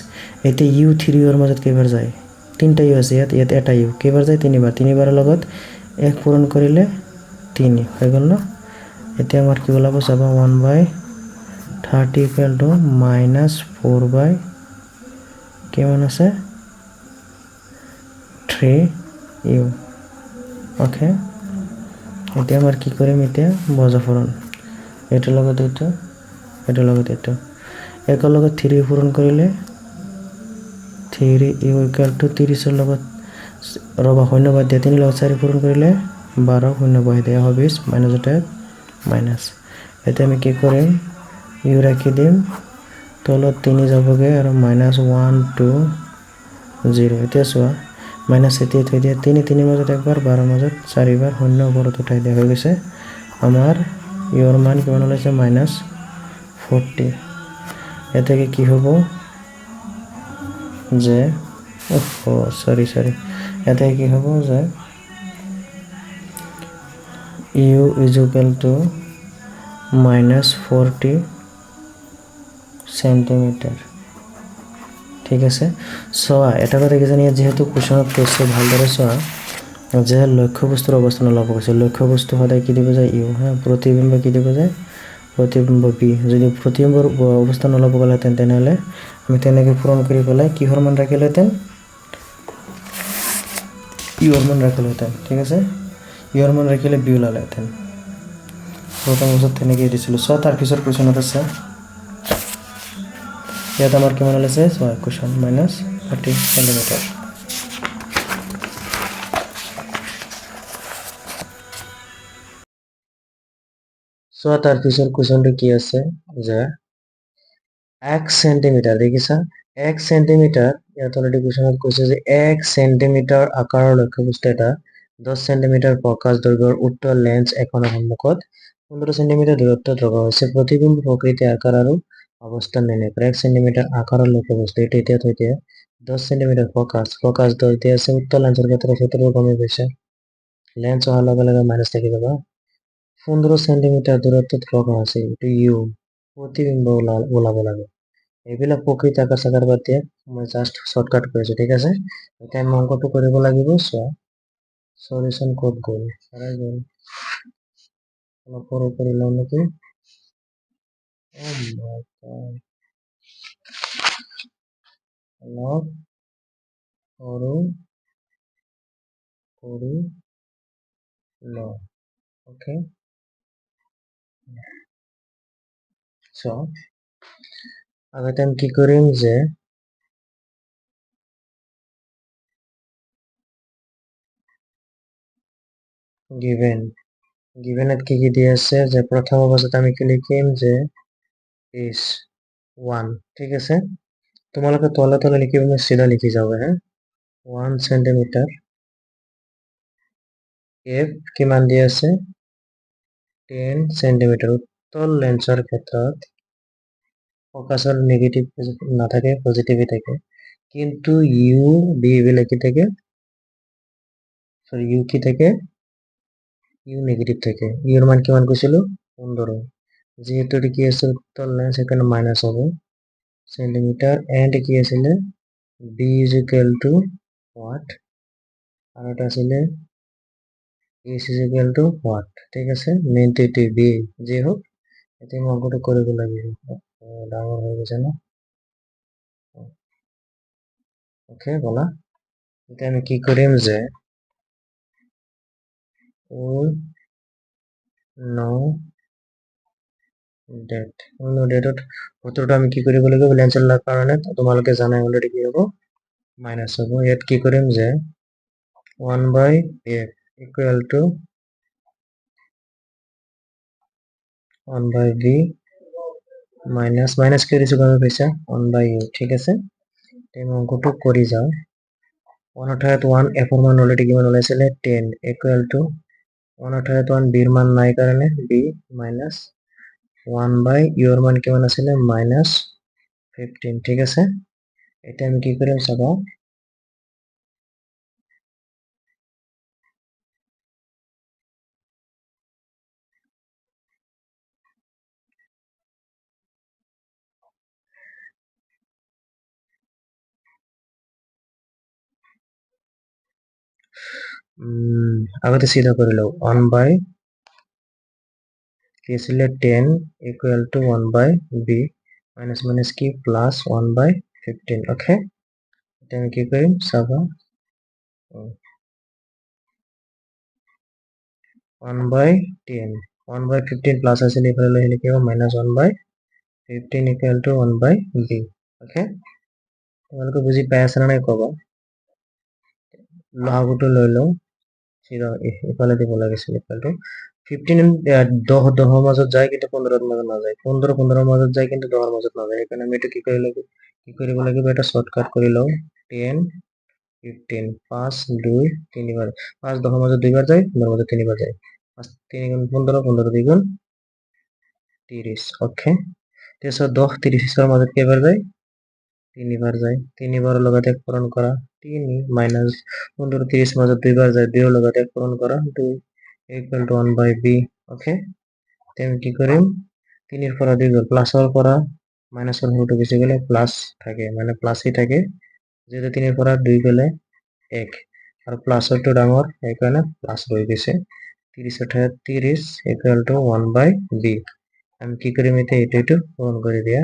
এতিয়া ইউ 3 ইউৰ মাজত কেইবাৰ যায় তিনিটা ইউ আছে ইয়াত এটা ইউ কেইবাৰ যায় তিনিবাৰৰ লগত এক পূৰণ কৰিলে 3 হৈ গ'ল ন এতিয়া আমাৰ কি ওলাব চাবা 1/30 equal to -4 কিমান আছে 3 ইউ ওকে এতিয়া আমাৰ কি কৰিম এতিয়া বজাফৰণ এইটোৰ লগত এইটোৰ লগত এইটো একৰ লগত 3 পূৰণ কৰিলে 3 ইউ ইকুৱেল টু 30ৰ লগত ৰবা শূন্য বাদ দিয়া 3 লগত 4 পূৰণ কৰিলে 12 শূন্য বহাই দিয়া হ'ব 20 মাইনাছ এটা মাইনাছ এতিয়া আমি কি কৰিম ইউ ৰাখি দিম তলত 3 যাবগৈ আৰু -1 2 0 এতিয়া চোৱা মাইনাছ এতিয়া থৈ দিয়া 3 মাজত একবাৰ 12 মাজত 4 বাৰ শূন্য ওপৰত উঠাই দিয়া হৈ গৈছে আমাৰ ইউৰ মান কিমান ওলাইছে -40 এতেকে কি হ'ব যে সৰি এতেকে কি হ'ব যে U is equal to -40 centimetre ঠিক আছে চোৱা এটা কথা কি জানি যেহেতু কুৱেশ্যনত কৈছে ভালদৰে চোৱা যে লক্ষ্য বস্তুৰ অৱস্থান ওলাব কৈছে লক্ষ্য বস্তু সদায় কি দিব যায় ইউ হা প্ৰতিবিম্ব কি দিব যায় প্ৰতিবিম্ব বি যদি প্ৰতিবিম্বৰ অৱস্থান ওলাব গ'লেহেঁতেন তেনেহ'লে আমি তেনেকৈ পূৰণ কৰি পেলাই কিহৰ মান ৰাখিলোহেঁতেন ইউৰ মান ৰাখিলোহেঁতেন ঠিক আছে ইউৰ মান ৰাখিলে বি ওলালেহেঁতেন প্ৰথম বছৰত তেনেকৈ দিছিলোঁ চোৱা তাৰপিছত কুৱেশ্যনত আছে ইয়াত আমাৰ কিমান ওলাইছে চোৱা কুৱেশ্যন -30 সেন্টিমিটাৰ চোৱা তাৰপিছত কুৱেশ্যনটো কি আছে যে 1 সেন্টিমিটাৰ দেখিছা 1 সেন্টিমিটাৰ ইয়াত অলৰেডি কুৱেশ্যনত কৈছে যে 1 সেন্টিমিটাৰ আকাৰৰ লক্ষ্যবস্তু এটা 10 সেন্টিমিটাৰ প্ৰকাশ দৈৰ্ঘ্যৰ উত্তৰ লেন্স এখনৰ সন্মুখত 15 সেন্টিমিটাৰ দূৰত্বত ৰখা হৈছে প্ৰতিবিম্ব প্ৰকৃতি আকাৰ আৰু অৱস্থান নিৰ্ণয় কৰা 1 সেণ্টিমিটাৰ আকাৰৰ লক্ষ্য বস্তু এটা এতিয়া থৈ দিয়া 10 সেণ্টিমিটাৰ ফকাছ 10 এতিয়া আছে উত্তৰ লেন্সৰ ক্ষেত্ৰত সূত্ৰটো গমে পাইছে লেন্স অহাৰ লগে লগে মাইনাছ থাকি যাব 15 সেণ্টিমিটাৰ দূৰত্বত ফকাছ আছে এইটো ইউ প্ৰতিবিম্ব ওলাব লাগে এইবিলাক প্ৰকৃত আকাৰ চাকাৰ বাদ দিয়া মই জাষ্ট শৰ্টকাট কৰিছো ঠিক আছে এতিয়া আমি অংকটো কৰিব লাগিব চোৱা সলিউশন ক'ত গ'ল হেৰাই গ'ল অলপ সৰু কৰি লওঁ নেকি অলপ সৰু কৰি লওঁ ওকে সো আগতে আমি কি কৰিম যে গিভেনত কি দিয়া আছে যে প্ৰথম অৱস্থাত আমি কি লিখিম যে is 1 ঠিক আছে তোমালোকে তলে লিখিব মই সিধা লিখি যাও হ্যাঁ 1 সেন্টিমিটার f কিমান দিয়া আছে 10 সেন্টিমিটার উত্তল লেন্সৰ ক্ষেত্ৰত ফকাসৰ নেগেটিভ নাথাকে পজিটিভই থাকে কিন্তু ইউ বি বিলাক কি থাকে সরি ইউ কি থাকে ইউ নেগেটিভ থাকে ইউৰ মান কিমান কৈছিলো 15 যেহেতু কি আছে উত্তল লেন্স এখানে মাইনাস হবে সেন্টিমিটার এন্ড কি আছিলে b is equal to what আর এটা আছিলে s is equal to what ঠিক আছে মেইনটো b যে হোক এতিয়া মই অঙ্কটো কৰিব লাগিব ডাঙৰ হৈ গৈছে না ওকে বলা এতিয়া আমি কি কৰিম যে নো ডেটত সূত্ৰটো আমি কি কৰিব লাগিব লেন্সৰ কাৰণে তোমালোকে জানাই অলৰেডি কি হ'ব মাইনাস হ'ব ইয়াত কি কৰিম যে 1/f equal to 1/v minus কি দিছো গমে পাইছা 1/u ঠিক আছে তেনে অঙ্কটো কৰি যাও 1 অৰ্থাৎ 1 f ৰ মান অলৰেডি কিমান ওলাইছিলে 10 equal to 1 অৰ্থাৎ 1 b ৰ মান নাই কাৰণে b minus 1/u ৰ মান কিমান আছিলে -15 ঠিক আছে এটা আমি কি কৰিম চাবা আগতে সিধা কৰি লও 1/, কি আছিলে 10 equal to 1/b minus কি plus 1/15 ওকে এটা আমি কি কৰিম চাবা 1/10 1/15 plus আছিলে ইফালে আহিলে কি হ'ব -1/15 equal to 1/b ওকে তোমালোকে বুজি পাই আছা নাই কবা লহাগটো লৈ লও সিধা ইফালে দিব লাগিছিল ইকুয়াল টু 15 10 মাজত যায় কিন্তু 15 মাজত নাযায় 15 মাজত যায় কিন্তু 10 মাজত নাযায় এখানে আমি এটা কি কৰিব লাগিব এটা শৰ্টকাট কৰি লও 10 15 5 2 3 বার 5 10 মাজত দুইবার যায় 15 মাজত তিনবার যায় 5 3 গুণ 15 15 2 গুণ 30 ওকে তেছো 10 30 এর মাজত কেইবার যায় তিনবার যায় তিনবার লগাতে পূরণ করা 3 মাইনাস 15 30 মাজত দুইবার যায় 2 লগাতে পূরণ করা 2 equal to 1/b ওকে তেম কি করিম 3 এর পর 2 প্লাস হওয়ার পর মাইনাস এর রুট বেশি গেলে প্লাস থাকে মানে প্লাসই থাকে যেহেতু 3 এর পর 2 গেলে 1 আর প্লাস একটু ডাঙর এখানে প্লাস রয়ে গেছে 30 অর্থাৎ 30 equal to 1/b আমি কি করি মিতে এটা পূরণ করে দিয়া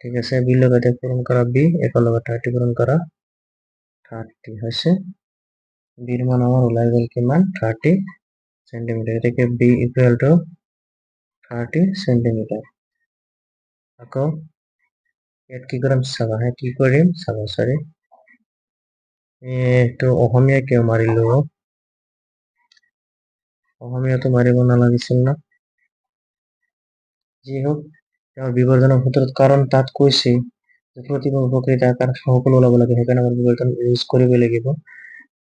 ঠিক আছে বি লগাতে পূরণ করা বি এর লগে 30 পূরণ করা 30 হইছে বির মান আমার ওলাই গেল কিমান 30 সেন্টিমিটার এটাকে বি ইকুয়াল টু 30 সেন্টিমিটার আকৌ ইয়াত কি কৰিম চাবা হ্যাঁ কি কৰিম চাবা সৰি তো অসমীয়া কিয় মাৰিলো অসমীয়াটো মাৰিব নালাগিছিল না যি হোক তেওঁৰ বিবৰ্ধনৰ সূত্ৰত কাৰণ তাত কৈছে যে প্ৰতিবিম্ব প্ৰকৃত আকাৰ সকলো ওলাব লাগে সেইকাৰণে আমাৰ বিবৰ্ধন ইউজ কৰিব লাগিব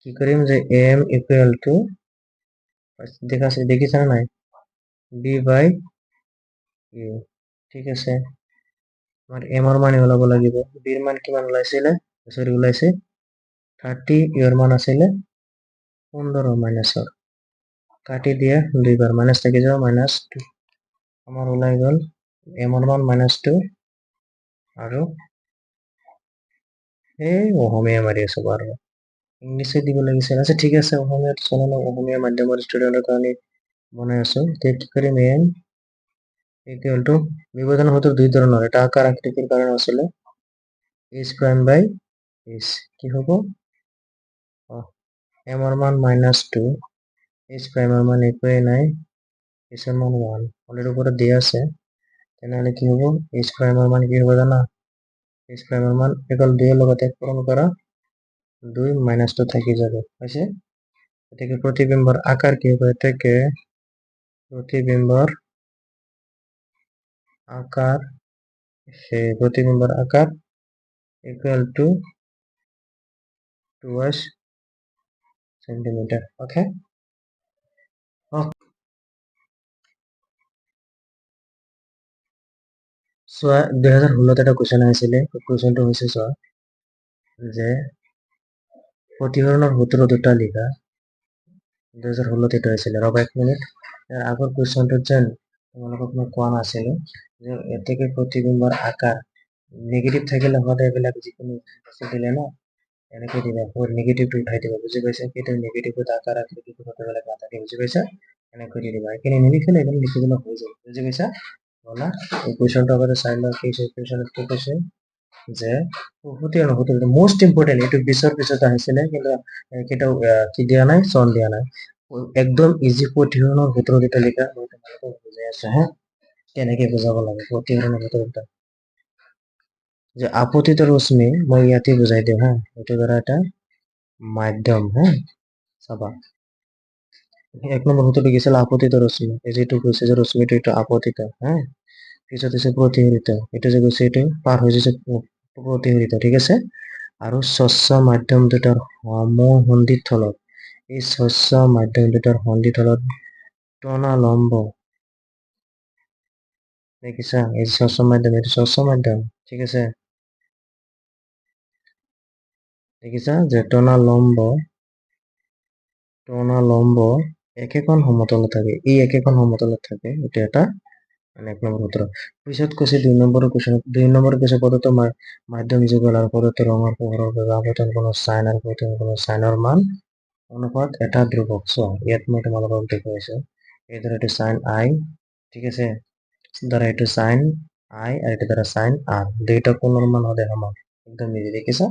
কি কৰিম যে m ইকুয়াল টু দেখিছা নাই b/u ঠিক আছে আমাৰ এমৰ মান ওলাব লাগিব বিৰ মান কিমান ওলাইছিলে সৰি ওলাইছে 30 ইয়ৰ মান আছিলে 15 মাইনাসৰ কাটি দিয়া দুইবাৰ মাইনাস থাকি যাব -2 আমাৰ ওলাই গল এমৰ মান -2 আৰু এই অসমীয়া মাৰি আছো বাৰু ইংলিশে দিব লাগিছিল আচ্ছা ঠিক আছে অসমীয়াত চলানো অসমীয়া মাধ্যমৰ ষ্টুডেন্টৰ কাৰণে বনাই আছো তে কি কৰিম এন ইকুয়াল টু বিভাজন সূত্র দুই ধরনের এটা আকার আকৃতির কারণে আসলে h প্রাইম বাই h কি হবো m এর মান -2 h প্রাইম এর মান একই নাই h এর মান 1 অলরেডি উপরে দেয়া আছে তাহলে কি হবো h প্রাইম এর মান কি হবে জানা h প্রাইম এর মান ইকুয়াল 2 এর লগতে পূরণ করা 2 -2 থাকি যাবে হইছে এটাকে প্রতিবিম্বর আকার কি হবে এটাকে প্রতিবিম্বর আকার সে প্রতিবিম্বর আকার equal to 2s centimetre okay চোৱা 2016 এটা কোৱেশ্চন আহিছিলে কোৱেশ্চনটো হৈছে চোৱা যে প্ৰতিহৰণৰ সূত্ৰ দুটা লিখা 2016 এটা আহিছিলে ৰবা এক মিনিট ইয়াৰ আগৰ কোৱেশ্চনটো যেন তোমালোকক মই কোৱা নাছিলো যে এতেকে প্ৰতিবিম্বৰ আকাৰ নেগেটিভ থাকিলে হতে এইবিলাক যিকোনো বস্তু দিলে ন এনেকৈ দিবা ওর নেগেটিভটো উঠাই দিবা বুঝি পাইছা কেটো নেগেটিভত আকাৰ আকৃতি হতে বেলেগ নাথাকে বুঝি পাইছা এনেকৈ দি দিবা এখানে নিলিখিলে এখানে লিখি দিলে হৈ যাব বুঝি পাইছা বলা এই কোৱেশ্চনটো আগতে চাই লোৱা কি কোৱেশ্চনত কি কৈছে যে মোস্ট ইম্পর্টেন্ট এটা পিছত আহিছিলে কিন্তু কেটাও কি দিয়া নাই সন দিয়া নাই একদম ইজি প্ৰতিহৰণৰ সূত্ৰ দুটা লিখা মই তোমালোকক বুজাই আছো হ্যাঁ কেনেকে বুজাব লাগে প্ৰতিহৰণৰ সূত্ৰ দুটা যে আপতিত ৰশ্মি মই ইয়াতে বুজাই দিওঁ হ্যাঁ এটা দ্বাৰা এটা মাধ্যম হ্যাঁ চাবা এক নম্বৰ সূত্ৰটো কি ছিল আপতিত ৰশ্মি এই যেটো কৈছে যে ৰশ্মিটো এটা আপতিত হ্যাঁ পিছত আছে প্ৰতিহৰিত এটা যে কৈছে এটা পাৰ হৈ যাচ্ছে প্ৰতিহৰিত ঠিক আছে আৰু স্বচ্ছ মাধ্যম দুটাৰ সমসন্ধিত থলত এই স্বচ্ছ মাধ্যম দুটাৰ সন্ধি থলত টনা লম্ব দেখিছা এই স্বচ্ছ মাধ্যম এটা স্বচ্ছ মাধ্যম ঠিক আছে দেখিছা যে টনা লম্ব একেখন সমতলত থাকে এই একেখন সমতলত থাকে এটা এটা মানে এক নম্বর সূত্র পিছত কৈছে দুই নম্বরের কৈছে প্রদত্ত মাধ্যম যুগল আর প্রদত্ত রঙের পোহরের বাবে আবর্তন কোন সাইন আর প্রতিবিম্ব কোন সাইনের মান অনুপাত এটা ধ্রুবক সো ইয়াত মই তোমালোকক দেখুৱাইছো এই ধৰা এটা সাইন আই ঠিক আছে ধৰা এটা সাইন আই আৰ এটা ধৰা সাইন আৰ দুইটা কোণৰ মান হলে সমান একদম ইজি দেখিছা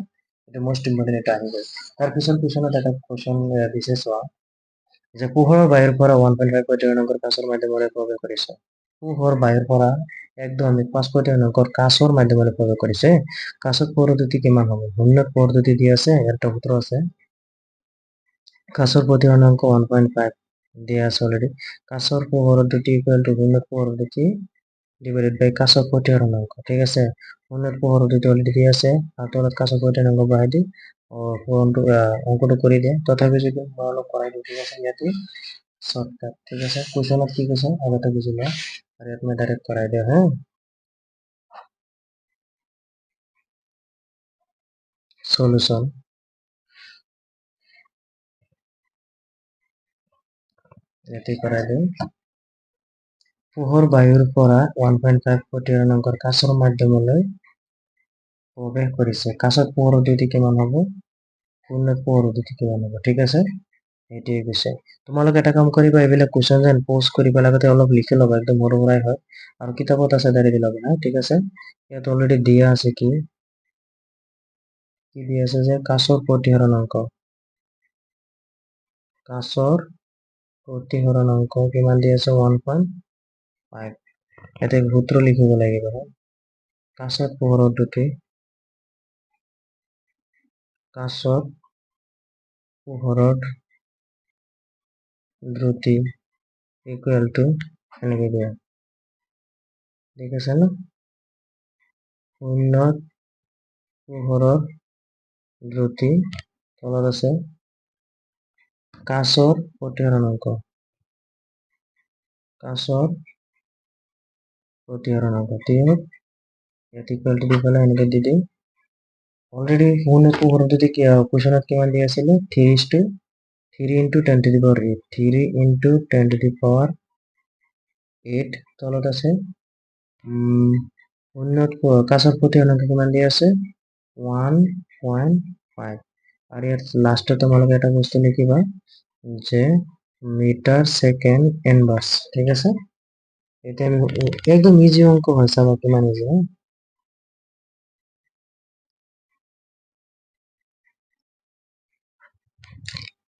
এটা মোস্ট ইম্পৰ্টেন্ট এটা আহিব তাৰ পিছত কোৱেশ্চনত এটা কোৱেশ্চন দিছে চোৱা যে পোহৰৰ বায়ুৰ পৰা 1.5 পৰ্যন্ত কাঁচৰ মাধ্যমেৰে প্ৰৱেশ কৰিছে পোহৰ বায়ুৰ পৰা একদম 5 পৰ্যন্ত কাঁচৰ মাধ্যমেৰে প্ৰৱেশ কৰিছে কাঁচৰ পৰদ্যুতি কিমান হ'ব শূন্যত পৰদ্যুতি দি আছে এটা সূত্ৰ আছে কাঁচৰ প্ৰতিহৰণাঙ্ক 1.5 দিয়া আছে অলৰেডি কাঁচৰ পৰদ্যুতি ইকুয়াল টু শূন্যত পৰদ্যুতি ডিভাইডেড বাই কাঁচৰ প্ৰতিহৰণাঙ্ক ঠিক আছে শূন্যত পৰদ্যুতি অলৰেডি দিয়া আছে আৰ তলত কাঁচৰ প্ৰতিহৰণাঙ্ক বহাই দি অঙ্কটো কৰি দিয়ে তথাপি যদি মই অলপ কৰাই দিওঁ ঠিক আছে ইয়াতে শৰ্টকাট ঠিক আছে কোৱেশ্চনত কি কৈছে আগতে বুজি লোৱা আৰু ইয়াত মই ডাইৰেক্ট কৰাই দিওঁ হ্যাঁ সলিউশন ইয়াতে কৰাই দিওঁ পোহৰ বায়ুৰ পৰা 1.5 প্ৰতিহৰণাঙ্কৰ কাঁচৰ মাধ্যমলৈ প্ৰৱেশ কৰিছে কাঁচত পৰদ্যুতি কিমান হ'ব শূন্যত পৰদ্যুতি কিমান হ'ব ঠিক আছে এইটোৱে কৈছে তোমালোকে এটা কাম কৰিবা এইবিলাক কোৱেশ্চন যেন পোস্ট কৰিব লাগতে অলপ লিখি ল'বা একদম সৰু সুৰাই হয় আৰু কিতাপত আছে ডাইৰেক্ট ল'বা হ্যাঁ ঠিক আছে ইয়াত অলৰেডি দিয়া আছে কি দিয়া আছে যে কাঁচৰ প্ৰতিহৰণাঙ্ক কিমান দিয়া আছে 1.5 এটা সূত্ৰ লিখিব লাগিব কাঁচত পৰদ্যুতি কাঁচত পোহৰৰ দ্ৰুতি ইকুয়াল টু এনেকে দিয়া ঠিক আছে না শূন্যত পোহৰৰ দ্ৰুতি তলত আছে কাঁচৰ প্ৰতিহৰণাঙ্ক ইয়াত ইকুৱেল টু দি পেলাই এনেকৈ দি দিম অলৰেডি শুনটো কুৱেশ্যনত কিমান দি আছিলে 3 into 10 to the power 8 3 into 10 to the power 8 তলত আছে কাছৰ প্ৰতি অনন্ত কিমান দি আছে 1.5 আৰু ইয়াত লাষ্টত তোমালোকে এটা বস্তু লিখিবা যে মিটাৰ ছেকেণ্ড ইনভাৰ্স ঠিক আছে এটা একদম ইজি অঙ্ক হয় চাবা কিমান ইজি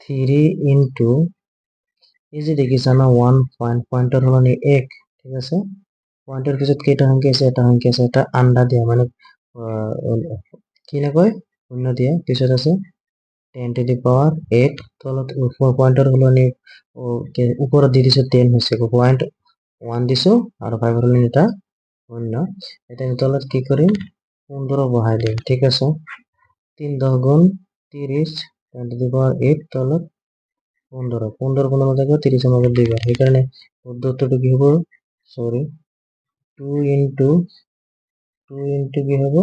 3 into ইজি দেখিছা না 1 পয়েন্টৰ হলনি 1 ঠিক আছে পয়েন্টৰ পিছত কেইটা সংখ্যা আছে এটা আন্ডা দিয়া মানে কি নকয় শূন্য দিয়া পিছত আছে 10 to the power 8 তলত পয়েন্টৰ হলনি ওপৰত দি দিছো 10 হৈছে পয়েন্ট 1 দিছো আৰু 5 হলনি এটা শূন্য এটা তলত কি কৰিম 15 বহাই দিম ঠিক আছে 3 10 গুণ 30 10 to the power 8 তলত 15 কোনো মধ্যে 30 এর মধ্যে দিবা এই কারণে উত্তরটা কি হবে সরি 2 into কি হবে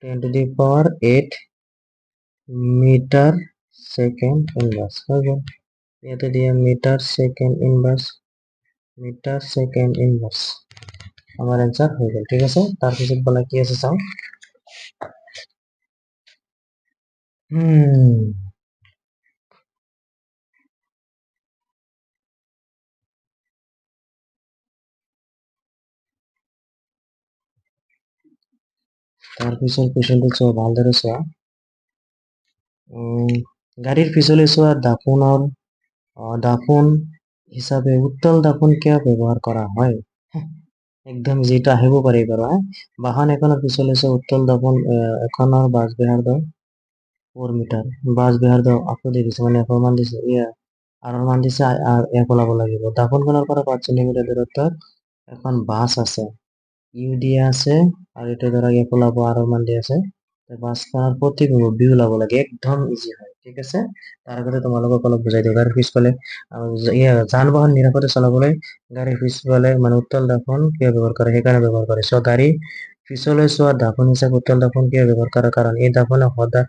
10 to the power 8 metre second inverse হবে এতে দিয়ে মিটার সেকেন্ড ইনভার্স আমার অ্যানসার হয়ে গেল ঠিক আছে তারপর বলা কি আছে চাও তাৰপিছত কুৱেশ্যনটো চোৱা ভালদৰে চোৱা গাড়ীৰ পিছলৈ চোৱা দাপোন হিচাপে উত্তল দাপোন কিয় ব্যৱহাৰ কৰা হয় একদম যেটা আহিব পাৰে বাৰু বাহন এখনৰ পিছলৈ চোৱা উত্তল দাপোন এখনৰ বাছ ব্যাসাৰ্ধ 4 মিটাৰ বাছ ব্যাসাৰ্ধ আকৌ দি দিছে মানে এফৰ মান দিছে আৰৰ মান দিছে আৰ এক ওলাব লাগিব দাপোনখনৰ পৰা 5 সেন্টিমিটাৰ দূৰত্বত এখন বাছ আছে ইউ দিয়া আছে আৰ এটা ধৰা এক ওলাব আৰৰ মান দিয়া আছে বাছখনৰ প্ৰতিবিম্ব বি ওলাব লাগে একদম ইজি হয় ঠিক আছে তাৰ আগতে তোমালোকক অলপ বুজাই দিওঁ গাড়ীৰ পিছফালে যান বাহন নিৰাপদে চলাবলৈ গাড়ীৰ পিছফালে মানে উত্তল দাপোন কিয় ব্যৱহাৰ কৰে সেইকাৰণে ব্যৱহাৰ কৰে চ গাড়ী পিছলৈ চোৱা দাপোন হিচাপে উত্তল দাপোন কিয় ব্যৱহাৰ কৰাৰ কাৰণ এই দাপোনে সদায়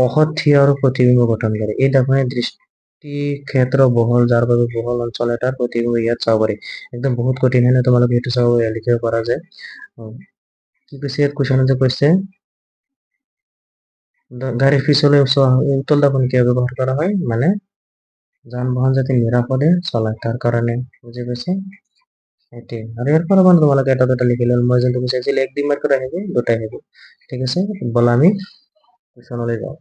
অসঠিক আৰু প্ৰতিবিম্ব গঠন কৰে এই দাপোনে দৃষ্টি ক্ষেত্ৰ বহল যাৰ বাবে বহল অঞ্চল এটাৰ প্ৰতিবিম্ব ইয়াত চাব পাৰি একদম বহুত কঠিন হয় তোমালোকে এইটো চাব লিখিব পাৰা যে কি কৈছে ইয়াত কুৱেশ্যনতে কৈছে গাড়ীৰ পিছলৈ উত্তল দাপোন কিয় ব্যৱহাৰ কৰা হয় মানে যান বাহন যাতে নিরাপদে চলায় তার কারণে বুঝে গেছে এটি আর এরপর আবার তোমালোকে এটা দুটা লিখে নিলাম মই যেটা বুঝাইছিল এক দুই মার্ক করে আহিব দুটা আহিব ঠিক আছে বলা আমি কুৱেশ্যনলৈ যাওঁ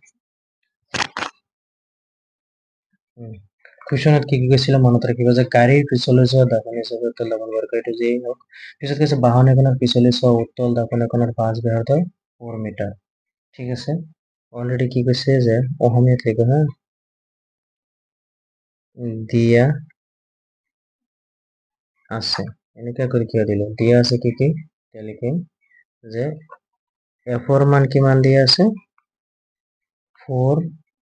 কুৱেশ্যনত কি কি কৈছিলে মনত ৰাখিবা যে গাড়ীৰ পিছলৈ যোৱা দাপোন হিচাপে উত্তল দাপন ব্যৱহাৰ কৰে এইটো যেই হওক পিছত কৈছে বাহন এখনৰ পিছলৈ চোৱা উত্তল দাপন এখনৰ বাছ ব্যাসাৰ্ধ 4 মিটাৰ ঠিক আছে অলরেডি কি কৈছে যে অসমীয়াত লিখো হ্যাঁ দিয়া আছে এনেকা করে কি দিল দিয়া আছে কি কি লিখিম যে এফৰ মান কিমান দিয়া আছে 4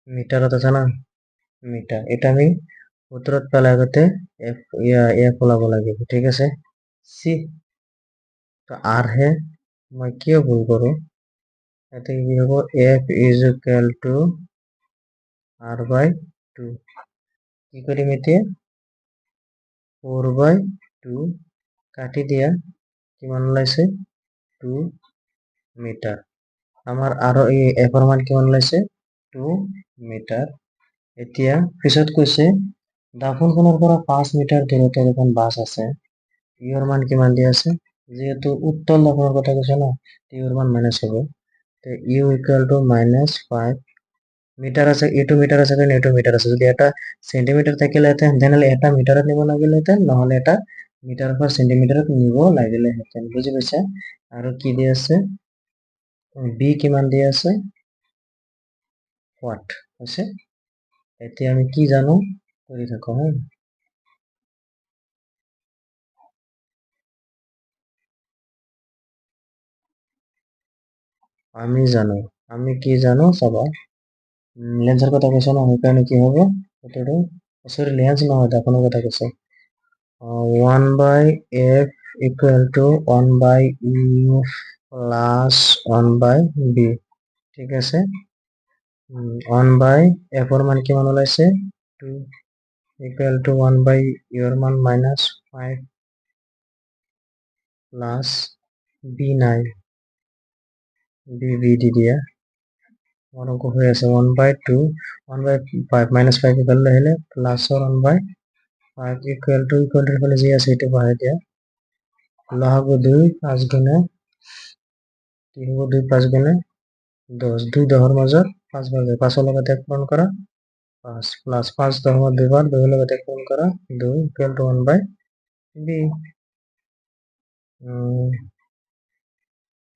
মিটাৰত আছে না মিটাৰ এটা আমি উত্তৰত পেলে আগতে এফ ওলাব লাগিব ঠিক আছে সি তো আৰ হে মই কিয় ভুল কৰো এতে কি হব F is equal to R by 2 কি কৰিম এতিয়া 4/2 কাটি দিয়া কিমান ওলাইছে 2 মিটাৰ আমাৰ আৰু এই এফৰ মান কিমান ওলাইছে 2 মিটাৰ এতিয়া পিছত কৈছে দাপোনখনৰ পৰা 5 মিটাৰ দূৰত্বত এখন বাছ আছে ইউৰ মান কিমান দিয়া আছে যেহেতু উত্তল দাপোনৰ কথা কৈছে না ইউৰ মান মাইনাস হবে তো ইউ ইকুয়াল টু -5 মিটার আছে এটু মিটার আছে কারণ এটু মিটার আছে যদি এটা সেন্টিমিটার থাকিলেহেঁতেন তেনেহলে এটা মিটাৰত নিব লাগিলেহেঁতেন নহলে এটা মিটাৰৰ পৰা সেন্টিমিটাৰত নিব লাগিলেহেঁতেন বুজি পাইছা আৰু কি দি আছে বি কিমান দি আছে ওয়াট আছে এতিয়া আমি কি জানো কৰি থাকো হ্যাঁ আমি কি জানো চাবা লেন্সৰ কথা কৈছে না সেইকাৰণে কি হ'ব এটাটো সৰি লেন্স নহয় দাপোনৰ কথা কৈছে 1/f equal to 1/u plus 1/b ঠিক আছে 1/f মান কিমান ওলাইছে 2 equal to 1/u মান -5 plus b9 b দি দিয়া অঙ্ক হয়ে আছে 1/2 1/5 -5 ইকুয়াল হলে প্লাস 1/5 ইকুয়াল টু ফলে যে আছে এটা বহাই দিয়া লসাগু 2 5 গুণে 3 2 5 গুণে 10 2 10 মাজত 5 ভাগে 5 লগত 1 পূরণ করা 5 প্লাস 5 10 বার 2 বার 2 লগত 1 পূরণ করা 2 equal to 1/b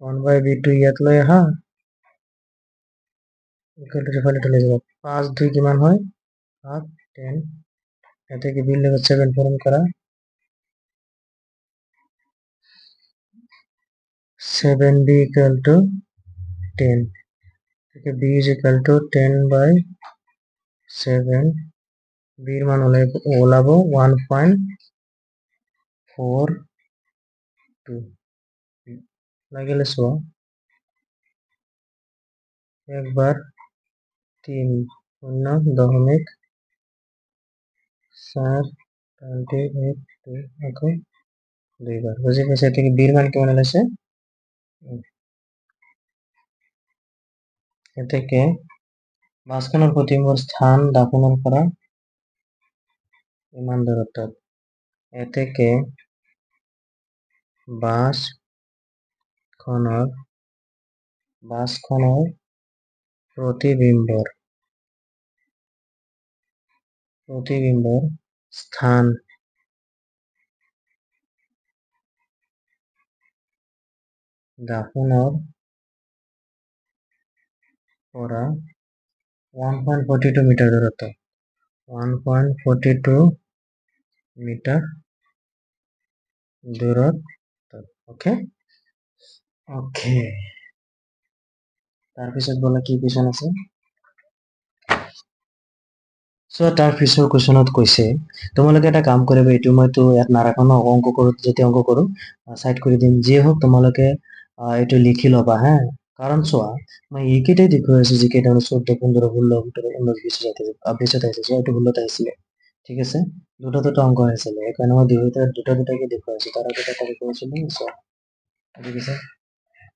1/b two ইয়াত লৈ আহা ইকুয়াল টু ফালে চলে যাব 5 2 কিমান হয় 7 10 এতে কি বিল লগত 7 পূরণ করা 7b equal to 10 থেকে b is equal to 10/7 b এর মান ওলাবো 1.42 লাগিলে চোৱা একবার 3 0.4 28 আকৌ 2 বার বুঝি পাইছে থেকে b এর মান কেমন ওলাইছে এতেকে মাঝখানের প্রতিবিম্বর স্থান দাপনের করা ইমান দূরত্ব এতেকে বাসখনৰ প্ৰতিবিম্বৰ স্থান দাপনৰ পৰা 1.42 মিটাৰ দূৰত্ব 1.42 মিটাৰ দূৰত্ব ওকে ওকে তাৰপিছত বলা কি কুৱেশ্যন আছে সো তাৰ পিছৰ কুৱেশ্যনত কৈছে তোমালোকে এটা কাম কৰিবা এইটো মইতো ইয়াত নাৰাখো ন অংক কৰো যেতিয়া অংক কৰো সাইড কৰি দিম যি হোক তোমালোকে এইটো লিখি ল'বা হ্যাঁ কাৰণ চোৱা মই এইকেইটাই দেখুৱাই আছো যিকেইটা 14 15 16 17 19 20 20 আহিছে সো এইটো ভুলত আহিছিলে ঠিক আছে দুটা অংক আহিছিলে সেইকাৰণে মই দুটাকে দেখুৱাইছো তাৰ আগতে এটা দেখুৱাইছিলো সো ঠিক আছে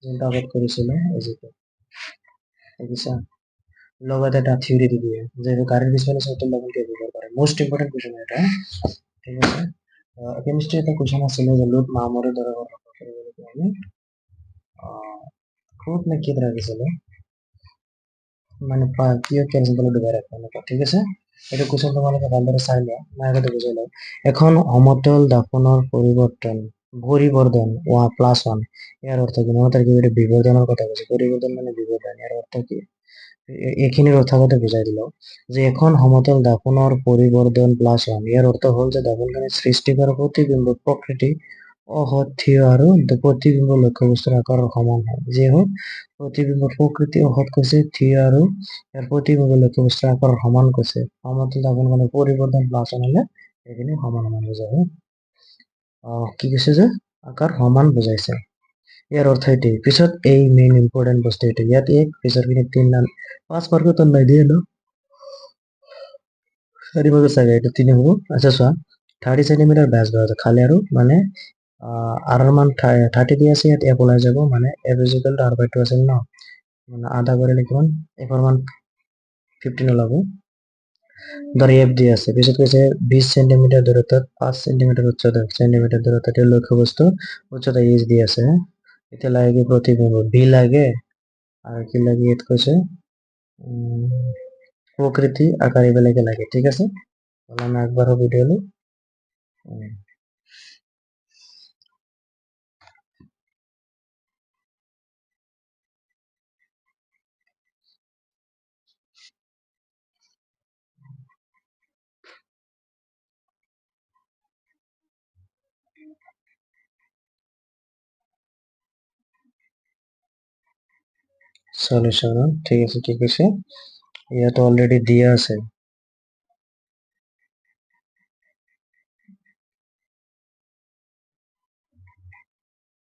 যোনটা আগত কৰিছিলো এই যেটো ঠিক আছে লগতে এটা থিওরি দি দিয়ে যে কারেন্ট ডিসপ্লেসমেন্ট সাইকেল লেভেল কে ব্যবহার করে মোস্ট ইম্পর্টেন্ট কোশ্চেন এটা ঠিক আছে কেমিস্ট্রি একটা কোশ্চেন আছে যে লোড মামরে ধরে আমি খুব না কি ধরে গেছিল মানে পিও ক্যান্সেল করে দিবে রাখবে ঠিক আছে এটা কোশ্চেন তোমালোকে ভালদৰে চাই লোৱা মই আগতে বুজাই লওঁ এখন সমতল দাপনৰ পৰিবৰ্তন 1+1 ইয়াৰ অৰ্থ কি মনত ৰাখিব এটা বিবৰ্ধনৰ কথা কৈছে পৰিবৰ্তন মানে বিবৰ্ধন ইয়াৰ অৰ্থ কি এইখিনিৰ অৰ্থাগত বুঝাই দিল যে এখন সমতল দাপনৰ পৰিবৰ্তন +1 ইয়াৰ অৰ্থ হল যে দাপনখানিত সৃষ্টি কৰা প্ৰতিবিম্ব প্ৰকৃতি অহৎ থিয় আৰু প্ৰতিবিম্ব লক্ষ্যবস্তুৰ আকাৰৰ সমান হয় যে হোক প্ৰতিবিম্ব প্ৰকৃতি অহৎ কৈছে থিয় আৰু ইয়াৰ প্ৰতিবিম্ব লক্ষ্যবস্তুৰ আকাৰৰ সমান কৈছে সমতল দাপনখানিৰ পৰিবৰ্তন +1 হলে এইখিনি সমান বুজায় কি কৈছে যে আকাৰ সমান বুজাইছে ইয়াৰ অৰ্থ এটি পিছত এই মেইন ইম্পৰ্টেন্ট বস্তু এটি ইয়াত এক পিছৰ খিনি 3 নাম 5 মার্কের তো নাই দিয়ে ন 4 মার্কের চাগে এটা 3 হবো আচ্ছা চোৱা 30 সেন্টিমিটাৰ ব্যাস বহাইছে খালি আৰু মানে আর মান 30 দিয়ে আছে ইয়াত এক ওলাই যাব মানে f is equal to r/2 আছিল ন মানে আধা কৰিলে কিমান f ৰ মান 15 ওলাব ধৰ f দিয়ে আছে পিছত কৈছে 20 সেন্টিমিটাৰ দূৰত্বত 5 সেন্টিমিটাৰ উচ্চতা সেন্টিমিটাৰ দূৰত্বত লক্ষ্যবস্তু উচ্চতা h দিয়ে আছে এতিয়া লাগে কি প্রতিবিম্ব b লাগে আর কি লাগে ইয়াত কৈছে প্রকৃতি আকার এগুলোকে লাগে ঠিক আছে তাহলে আমি একবারও ভিডিও সলিউশন ঠিক আছে কি কৈছে ইয়াত অলরেডি দিয়া আছে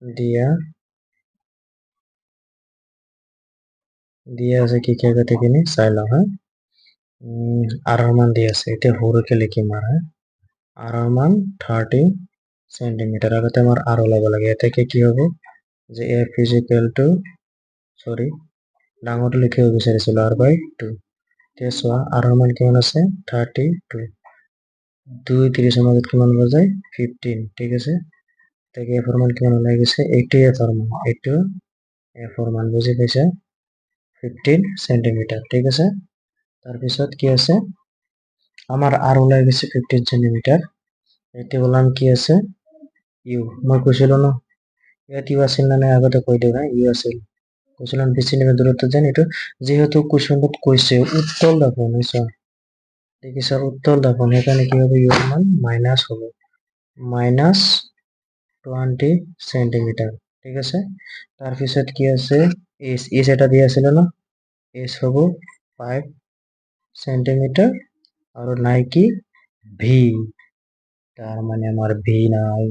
দিয়া দিয়ে আছে কি কি আগতেখিনি চাই লওঁ হা আৰৰ মান দি আছে এতিয়া সৰুকে লিখিম আৰু আৰৰ মান 30 সেন্টিমিটার আগতে আমার আর ওলাব লাগে এতে কি হ'ব যে f is equal to sorry ডাঙৰটো লিখিব বিচাৰিছিলো r/2 এতিয়া চোৱা আৰৰ মান কিমান আছে 32 2 30 মাজত কিমান বজায় 15 ঠিক আছে তাকে f ৰ মান কিমান ওলাই গৈছে এইটো f ৰ মান এইটো f ৰ মান বুজি পাইছা 15 সেন্টিমিটাৰ ঠিক আছে তাৰপিছত কি আছে আমাৰ r ওলাই গৈছে 15 সেন্টিমিটার এতিয়া ওলাম কি আছে ইউ মই কৈছিলো ন ইয়াত ইউ আছিল না নাই আগতে কৈ দিওঁ ইউ আছিল কৈছিলো 20 সেন্টিমিটার দূৰত্ব যেন এইটো যেহেতু কুৱেশ্যনটোত কৈছে উত্তল দাপন হৈছে দেখিছা উত্তল দাপন সেইকাৰণে কি হ'ব ইউৰ মান মাইনাস হ'ব মাইনাস 20 সেন্টিমিটাৰ ঠিক আছে তাৰপিছত কি আছে এস এটা দিয়া আছিল ন এস হ'ব 5 সেন্টিমিটার আৰু নাই কি ভি তাৰ মানে আমাৰ ভি নাই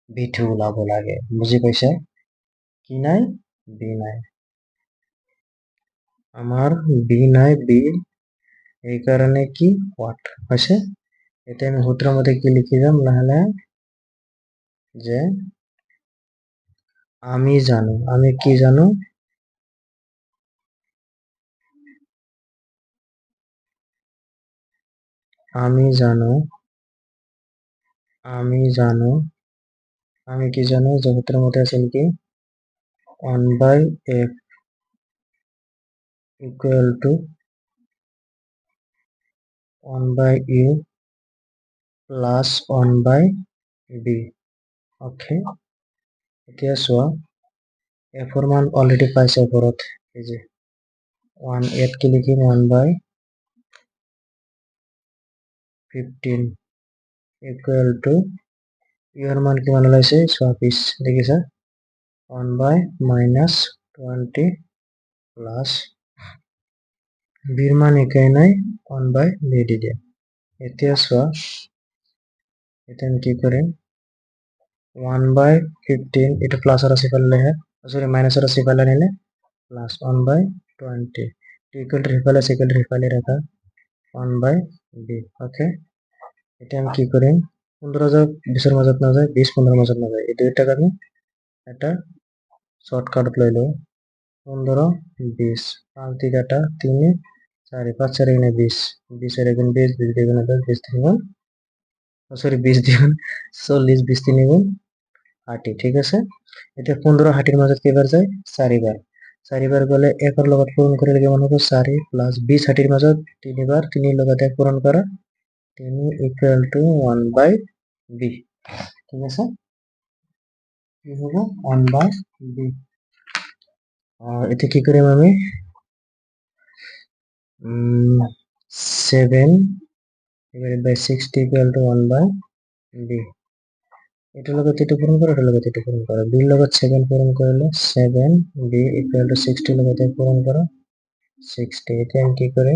ভিটো ওলাব লাগে বুজি পাইছা কি নাই বি নাই আমার বি নাই বি এই কারণে কি হোয়াট আছে এটা আমি সূত্রের মধ্যে কি লিখে যাম লাহে যে আমি জানো আমি কি জানো আমি জানো আমি কি জানো যে সূত্রের মধ্যে আছে কি 1/f equal to 1/u plus 1/b okay এতিয়া চোৱা f ৰ মান অলৰেডি পাইছে ওপৰত এই যে 1 ইয়াত কি লিখিম 1/15 equal to ইউৰ মান কিমান ওলাইছে চোৱা 20 দেখিছা 1/-20 প্লাস বিৰ মান একাই নাই 1/b দি দিয়া এতিয়া চোৱা এটা আমি কি কৰিম 1/15 এটা প্লাস আর আছে ফেললে সরি মাইনাস আর আছে ফেলে নিলে প্লাস 1/20 ইকুয়াল টু রিফাইলে রাখা 1/b ওকে এটা আমি কি করিম 15,000 20 মাজত না যায় 20 15 মাজত না যায় এই দুইটা আমি এটা শর্টকাট লৈ লও 15 20 5 দিকাটা 3 4 5 4 এখানে 20 20 এর এখানে 20 20 এখানে 10 20 3 সরি 20 দ্বিগুণ 40 20 3 গুণ 60 ঠিক আছে এটা 15 60 মাজত কেইবাৰ যায় 4 বাৰ 4 বাৰ গলে 1 ৰ লগত পূৰণ কৰিলে কিমান হ'ব 4 প্লাস 20 60 মাজত 3 বাৰ 3 লগত 1 পূৰণ কৰা 3 ইকুয়াল টু 1/b ঠিক আছে কি হ'ব 1/b এটা কি কৰিম আমি 7 divided by 60 equal to 1/b এটার লগত এটা পূরণ করো এটার লগত এটা পূরণ করো b এর লগত 7 পূরণ করলে 7 b equal to 60 লগত 1 পূরণ করো 60 এটা আমি কি করি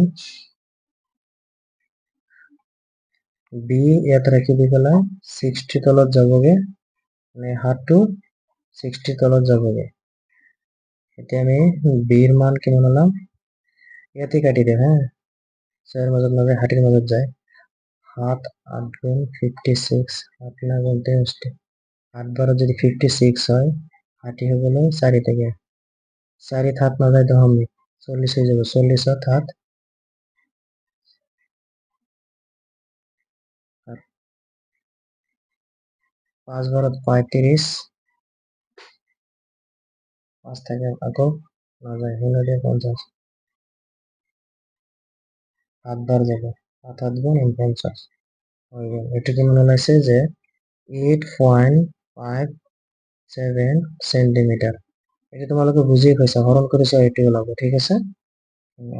b ইয়াত রাখি দি পেলাই 60 তলত যাবগে মানে হাতটো 60 তলত যাবগে এটা আমি b এর মান কিমান হলাম ইয়াতে কাটি দে হ্যাঁ 4 মাজত না যায় 60 মাজত যায় 7 8 গুণ 56 8 না বলতে 8 বারো যদি 56 হয় 60 হয়ে গেল 4 থেকে 4 হাত না যায় 10 মিনিট 40 হয়ে যাবে 40 হাত 5 বারো 35 5 থেকে আকৌ না যায় 50 7 বার যাবে 7 হাত গুণ 49 হয়ে গেল এটা কেমন ওলাইছে যে 8.57 সেন্টিমিটার এটা তোমালোকে বুঝিয়ে পাইছা হরণ করেছে এটি ওলাব ঠিক আছে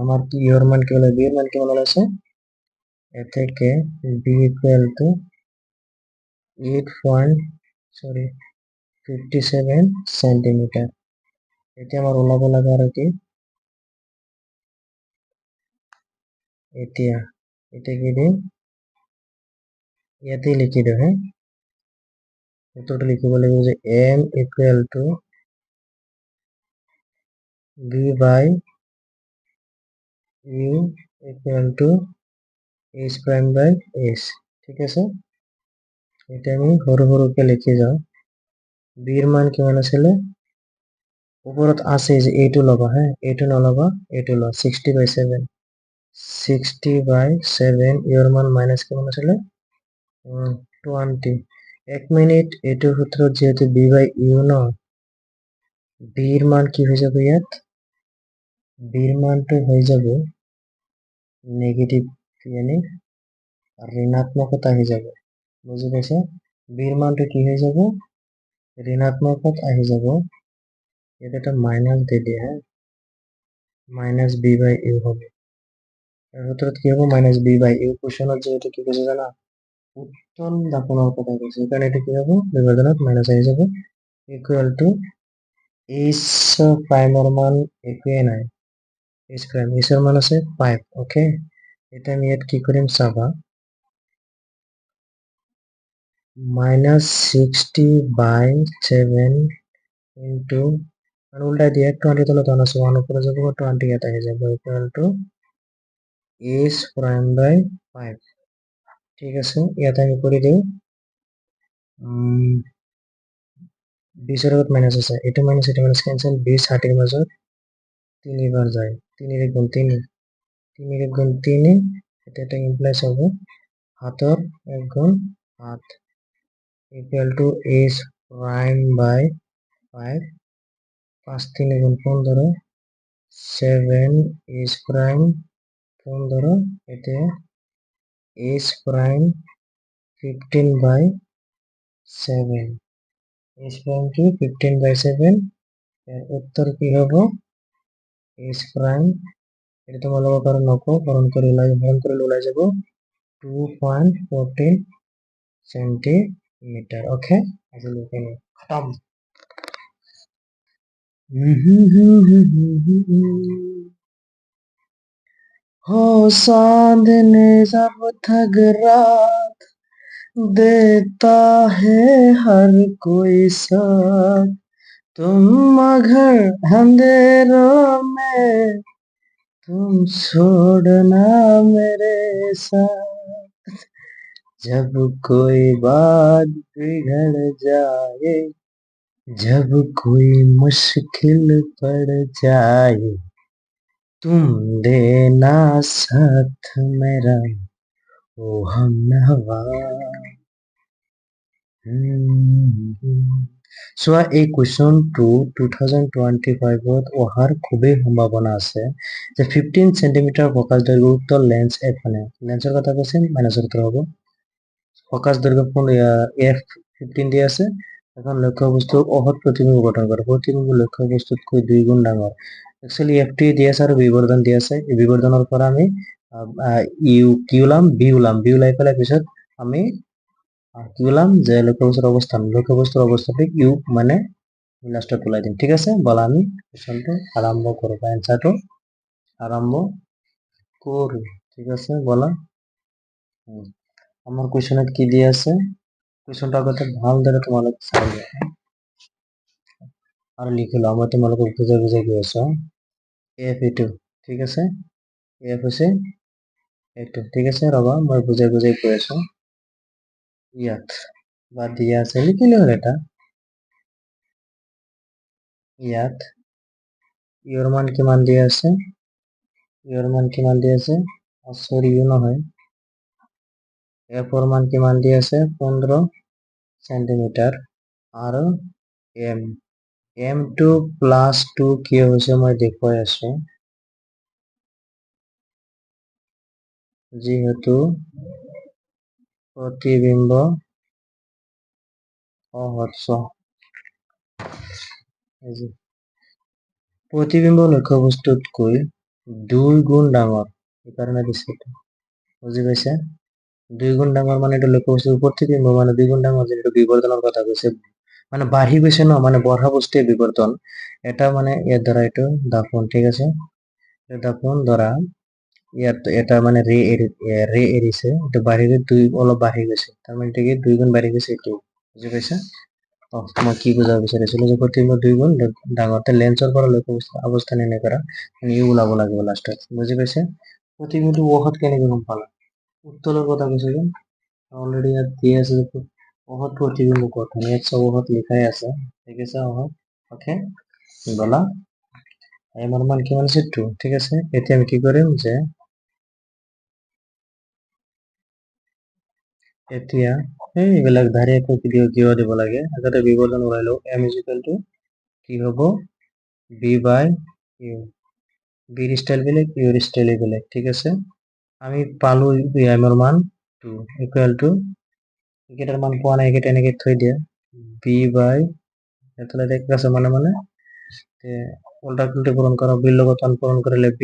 আমার কি ইউর মান কি হলো বি এর মান কেমন ওলাইছে এ থেকে বি ইকুয়াল টু 8.57 সেন্টিমিটার এটা আমার ওলাব লাগে আর কি এতিয়া এটা কি দিম ইয়াতে লিখি দিও হ্যাঁ উত্তরটা লিখিব লাগিব যে m equal to b by U equal to H prime by H. ঠিক আছে, এটা আমি সৰু সৰুকে লিখি যাওঁ। বিৰ মান কিমান আছিলে, ওপৰত আছে যে এইটো ল'বা হা, এইটো নল'বা, এইটো লোৱা 60/7। 60/7 ইয়াৰ মান মাইনাছ কিমান আছিলে 20। 1 মিনিট, এইটো সূত্ৰত যিহেতু বি বাই ইউ ন, বিৰ মান কি হৈ যাব, ইয়াত বিৰ মানটো হৈ যাব নেগেটিভ, মানে ঋণাত্মকত আহি যাব। বুজি পাইছে, বিৰ মানটো কি হৈ যাব, ঋণাত্মকত আহি যাব। ইয়াত এটা মাইনাছ দি দিয়ে হা, মাইনাছ বি বাই ইউ হ'ব। ইয়াৰ সূত্ৰত কি হ'ব, মাইনাছ বি বাই ইউ। কুৱেশ্যনত যিহেতু কি কৈছে জানা, উত্তল দাপনৰ কথা কৈছে, সেইকাৰণে এইটো কি হ'ব, বিভাজনত মাইনাছ আহি যাব। ইকুৱেল টু এইচ প্ৰাইমৰ মান একোৱে নাই, এইচ প্ৰাইম, এইচৰ মান আছে 5। অ'কে, এতিয়া আমি ইয়াত কি কৰিম চাবা, -60/7 ইনটু, আৰু উল্টাই দিয়ে 20 তলত 1 আছে, 1 ওপৰত যাব, 20 ইয়াত আহি যাব, equal to H prime by 5। ঠিক আছে, ইয়াত আমি কৰি দিওঁ 20ৰ লগত মাইনাছ আছে, এইটো মাইনাছ কেঞ্চেল, 20 60ৰ মাজত 3 বাৰ যায়, 3 ৰে গুণ 3, 3 ৰে গুণ 3, এতিয়া এটা ইমপ্লাইজ হ'ব 7ৰ 1 গুণ 7 equal to H prime by 5। 5 3 গুণ 15, 7 এইচ প্ৰাইম 15, এতিয়া এইচ প্ৰাইম 15/7, এইচ প্ৰাইম কি 15/7। উত্তৰ কি হ'ব, এইচ প্ৰাইম, এটা তোমালোকৰ কাৰণে নকওঁ, হৰণ কৰিলে ওলাই যাব 2.14 সেন্টিমিটাৰ। অ'কে, আজিলৈকে খতম। हो चांद ने जब थक रात देता है हर कोई साथ, तुम मगर अंधेरों में तुम छोड़ना मेरे साथ, जब कोई बात बिगड़ जाए, जब कोई मुश्किल पड़ जाए, तुम देना साथ मेरा ओ हमनवा। চোৱা, এই কুৱেশ্যনটো 2025ত অহাৰ খুবেই সম্ভাৱনা আছে, যে 15 সেন্টিমিটাৰ ফকাছ দৈৰ্ঘ্যযুক্ত লেন্স এখনে, লেন্সৰ কথা কৈছে, মাইনাছৰ উত্তৰ হ'ব। ফকাছ দৈৰ্ঘ্য f15 দি আছে, এখন লক্ষ্য বস্তু অহৎ প্ৰতিবিম্ব গঠন কৰে, প্ৰতিবিম্ব লক্ষ্য বস্তুতকৈ 2 গুণ ডাঙৰ। একচুৱেলি f2 দি আছে আৰু বিবৰ্ধন দি আছে, এই বিবৰ্ধনৰ পৰা আমি ইউ কি ওলাম, বি ওলাম, বি ওলাই পেলাই পিছত আমি কি ওলাম, যে লক্ষ্যবস্তুৰ অৱস্থাটোক ইউ মানে লাষ্টত ওলাই দিম। ঠিক আছে, বলা আমি কুৱেশ্যনটো আৰম্ভ কৰোঁ, বা এনচাৰটো আৰম্ভ কৰোঁ। ঠিক আছে, বলা। আমাৰ কুৱেশ্যনত কি দি আছে, কুৱেশ্যনটো আগতে ভালদৰে তোমালোক চাই লোৱা আৰু লিখি লোৱা, মই তোমালোকক বুজাই বুজাই গৈ আছো। এফ এইটো, ঠিক আছে, এফ হৈছে এইটো, ঠিক আছে, ৰবা মই বুজাই বুজাই গৈ আছো। ইয়াত বা দিয়া আছে, লিখিলে হ'ল এটা, ইয়াত ইউৰ মান কিমান দিয়া আছে, ইউৰ মান কিমান দিয়া আছে, সৰি ইউ নহয়, এফৰ মান কিমান দিয়া আছে 15 সেন্টিমিটাৰ, আৰু m2 +2 কিয় হৈছে মই দেখুৱাই আছো, যিহেতু প্ৰতিবিম্ব অহস্য, প্ৰতিবিম্ব লক্ষ্য বস্তুতকৈ 2 গুণ ডাঙৰ, সেইকাৰণে দিছে, বুজি পাইছে, 2 গুণ ডাঙৰ মানে এইটো লক্ষ্য বস্তুৰ প্ৰতিবিম্ব মানে 2 গুণ ডাঙৰ, যিহেতু বিবৰ্ধনৰ কথা কৈছে, মানে বাঢ়ি গৈছে ন, মানে বঢ়া বস্তুৱে বিবৰ্ধন, এটা মানে ইয়াত ধৰা এইটো দাপোন, ঠিক আছে, দাপোন ধৰা ইয়াত এটা মানে ৰে এৰিছে, এইটো বাঢ়ি গৈ 2 অলপ বাঢ়ি গৈছে, তাৰমানে এইটো কি 2 গুণ বাঢ়ি গৈছে, এইটো বুজি পাইছা, তোমাক কি বুজাব বিচাৰিছিলো যে প্ৰতিবিম্ব 2 গুণ ডাঙৰ লেন্সৰ পৰা লক্ষ্য অৱস্থান নিৰ্ণয় কৰা ইউ ওলাব লাগিব লাষ্টত বুজি পাইছে প্ৰতিবিম্বটো ওহত কেনেকৈ গম পালা উত্তৰৰ কথা কৈছে যে অলৰেডি ইয়াত দিয়ে আছে যে ওহত প্ৰতিবিম্ব ক'ত ইয়াত চব ওহত লিখাই আছে ঠিক আছে ওহত ওকে বলা এমৰ মান কিমান আছে 2 ঠিক আছে এতিয়া আমি কি কৰিম যে এতিয়া এইবিলাক ধাৰে কিয় দিব লাগে আগতে বিবৰ্ধন ওলাই লও m = কি হ'ব b by u b ৰ স্টাইল বেলেগ u ৰ স্টাইল বেলেগ ঠিক আছে আমি পালো m ৰ মান 2 = একেটাৰ মান পোৱা নাই একেটা এনেকে থৈ দিয়া b by এতলে দেখ আছে মানে তে উল্টা উল্টা পূরণ করা b লগত পূরণ করলে b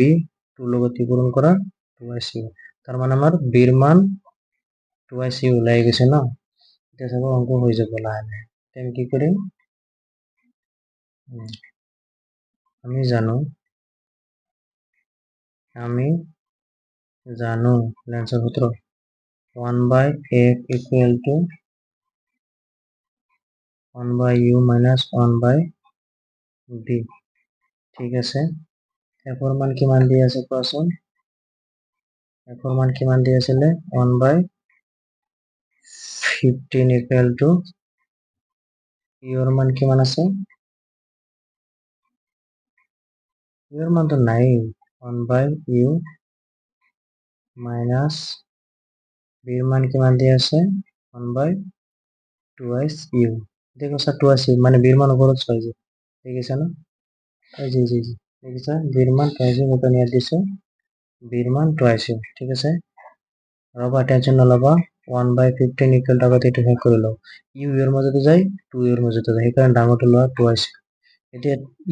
2 লগত পূরণ করা 2c তার মানে আমার b এর মান 2c ওলাই গেছে না এটা সব অঙ্ক হয়ে যাবে না আমি কি করি আমি জানো লেন্সের সূত্র 1/f = 1/u minus 1/b ঠিক আছে f এর মান কি মান দিয়ে আছে কোয়াশন f এর মান কি মান দিয়ে আছে 1/15 = u এর মান কি মান আছে u এর মান তো নাই 1/u minus b এর মান কি মান দিয়ে আছে 1/2u দেখো স্যার 2u মানে b এর মান উপরে 6 যে ঠিক আছে না এই জি দেখেছো b এর মান 2u মত নিয়ে দিছে b এর মান 2u ঠিক আছে রবা টেনশন না লবা 1/15 = টাকা এটা হেক করে লও u এর মধ্যে তো যায় 2 এর মধ্যে তো যায় এই কারণে ডাঙরটা লওয়া 2u এটা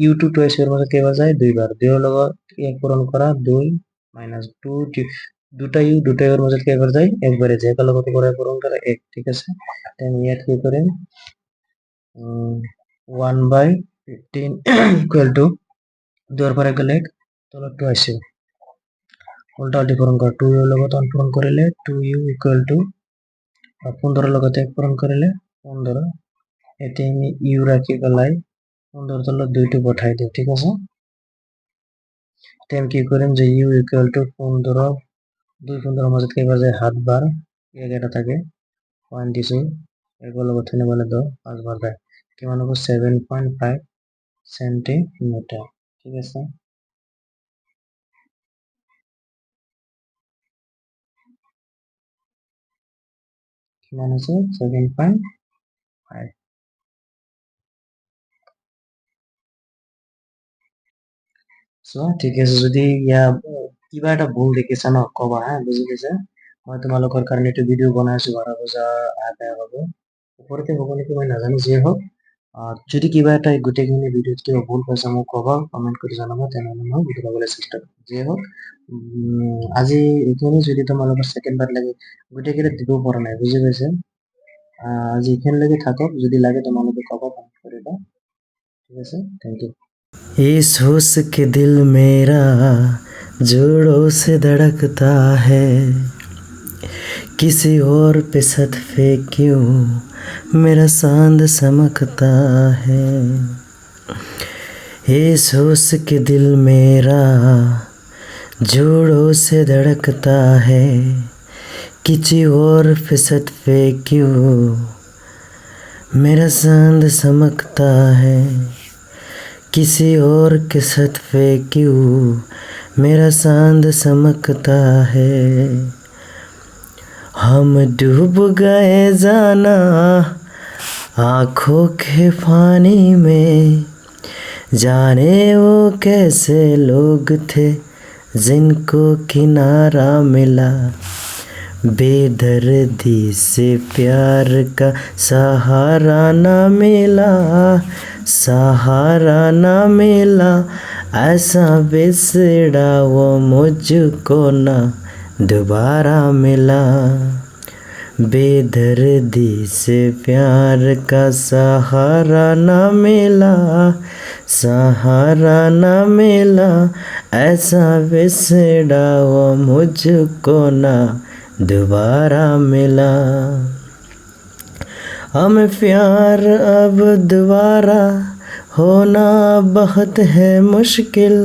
u to 2u এর মধ্যে কেবার যায় দুইবার 2 এর লগত 1 পূরণ করা 2 - 2 দুটা u এর মধ্যে কেবার যায় একবারে যায় কালো কত করে পূরণ করে 1 ঠিক আছে তাই ইয়াত কি করেন 1/15 = 2 এর পরে গেলে তো 2u উল্টা উল্টি পূরণ করা 2 এর লগত পূরণ করলে 2u = 15 এর লগত 1 পূরণ করলে 15 এতে আমি u রাখি গলাই 15 তলে 2 টো বসাই দিই ঠিক আছে তেম কি করেন যে u = 15 2 15 এর মধ্যে কেবার যায় 7 বার এটা থাকে পয়েন্ট দিছি এগুলো গঠনে বলে দাও 5 বার দেয় কি মানে 7.5 সেন্টিমিটার ঠিক আছে কি মানে 7.5 সো ঠিক আছে যদি কিবা এটা ভুল দেখিছা ন কবা হ্যাঁ বুঝি গেছে মই তোমালোকৰ কাৰণে এটা ভিডিও বনাইছো বাৰা বুজা আগে হ'ব ওপৰতে হ'ব নেকি মই নাজানো যে হোক যদি কিবা এটা গোটেইখিনি ভিডিওত কিবা ভুল পাইছা মোক কবা কমেন্ট কৰি জনাবা তেনেহলে মই ভিডিও বনাবলৈ চেষ্টা কৰিম যে হোক আজি এইখিনি যদি তোমালোকৰ সেকেন্ড বাৰ লাগে গোটেইকেইটা দিব পৰা নাই বুজি পাইছে আজি এইখিনিলৈকে থাকক যদি লাগে তোমালোকে কবা কমেন্ট কৰিবা ঠিক আছে থ্যাংক ইউ इस होश के दिल मेरा जोरों से धड़कता है किसी और पे सदफे क्यों मेरा सांद समकता है इस होश के दिल मेरा जोरों से धड़कता है किसी और पे सदफे क्यों मेरा सांद समकता है किसी और के सदफे क्यों मेरा सांद समकता है हम डूब गए जाना आँखों के पानी में जाने वो कैसे लोग थे जिनको किनारा मिला बेदर्दी से प्यार का सहारा न मिला ऐसा बिछड़ा वो मुझको ना दोबारा मिला बेदर्दी से प्यार का सहारा न मिला ऐसा बिछड़ा वो मुझको ना दोबारा मिला हमें प्यार अब दोबारा होना बहुत है मुश्किल।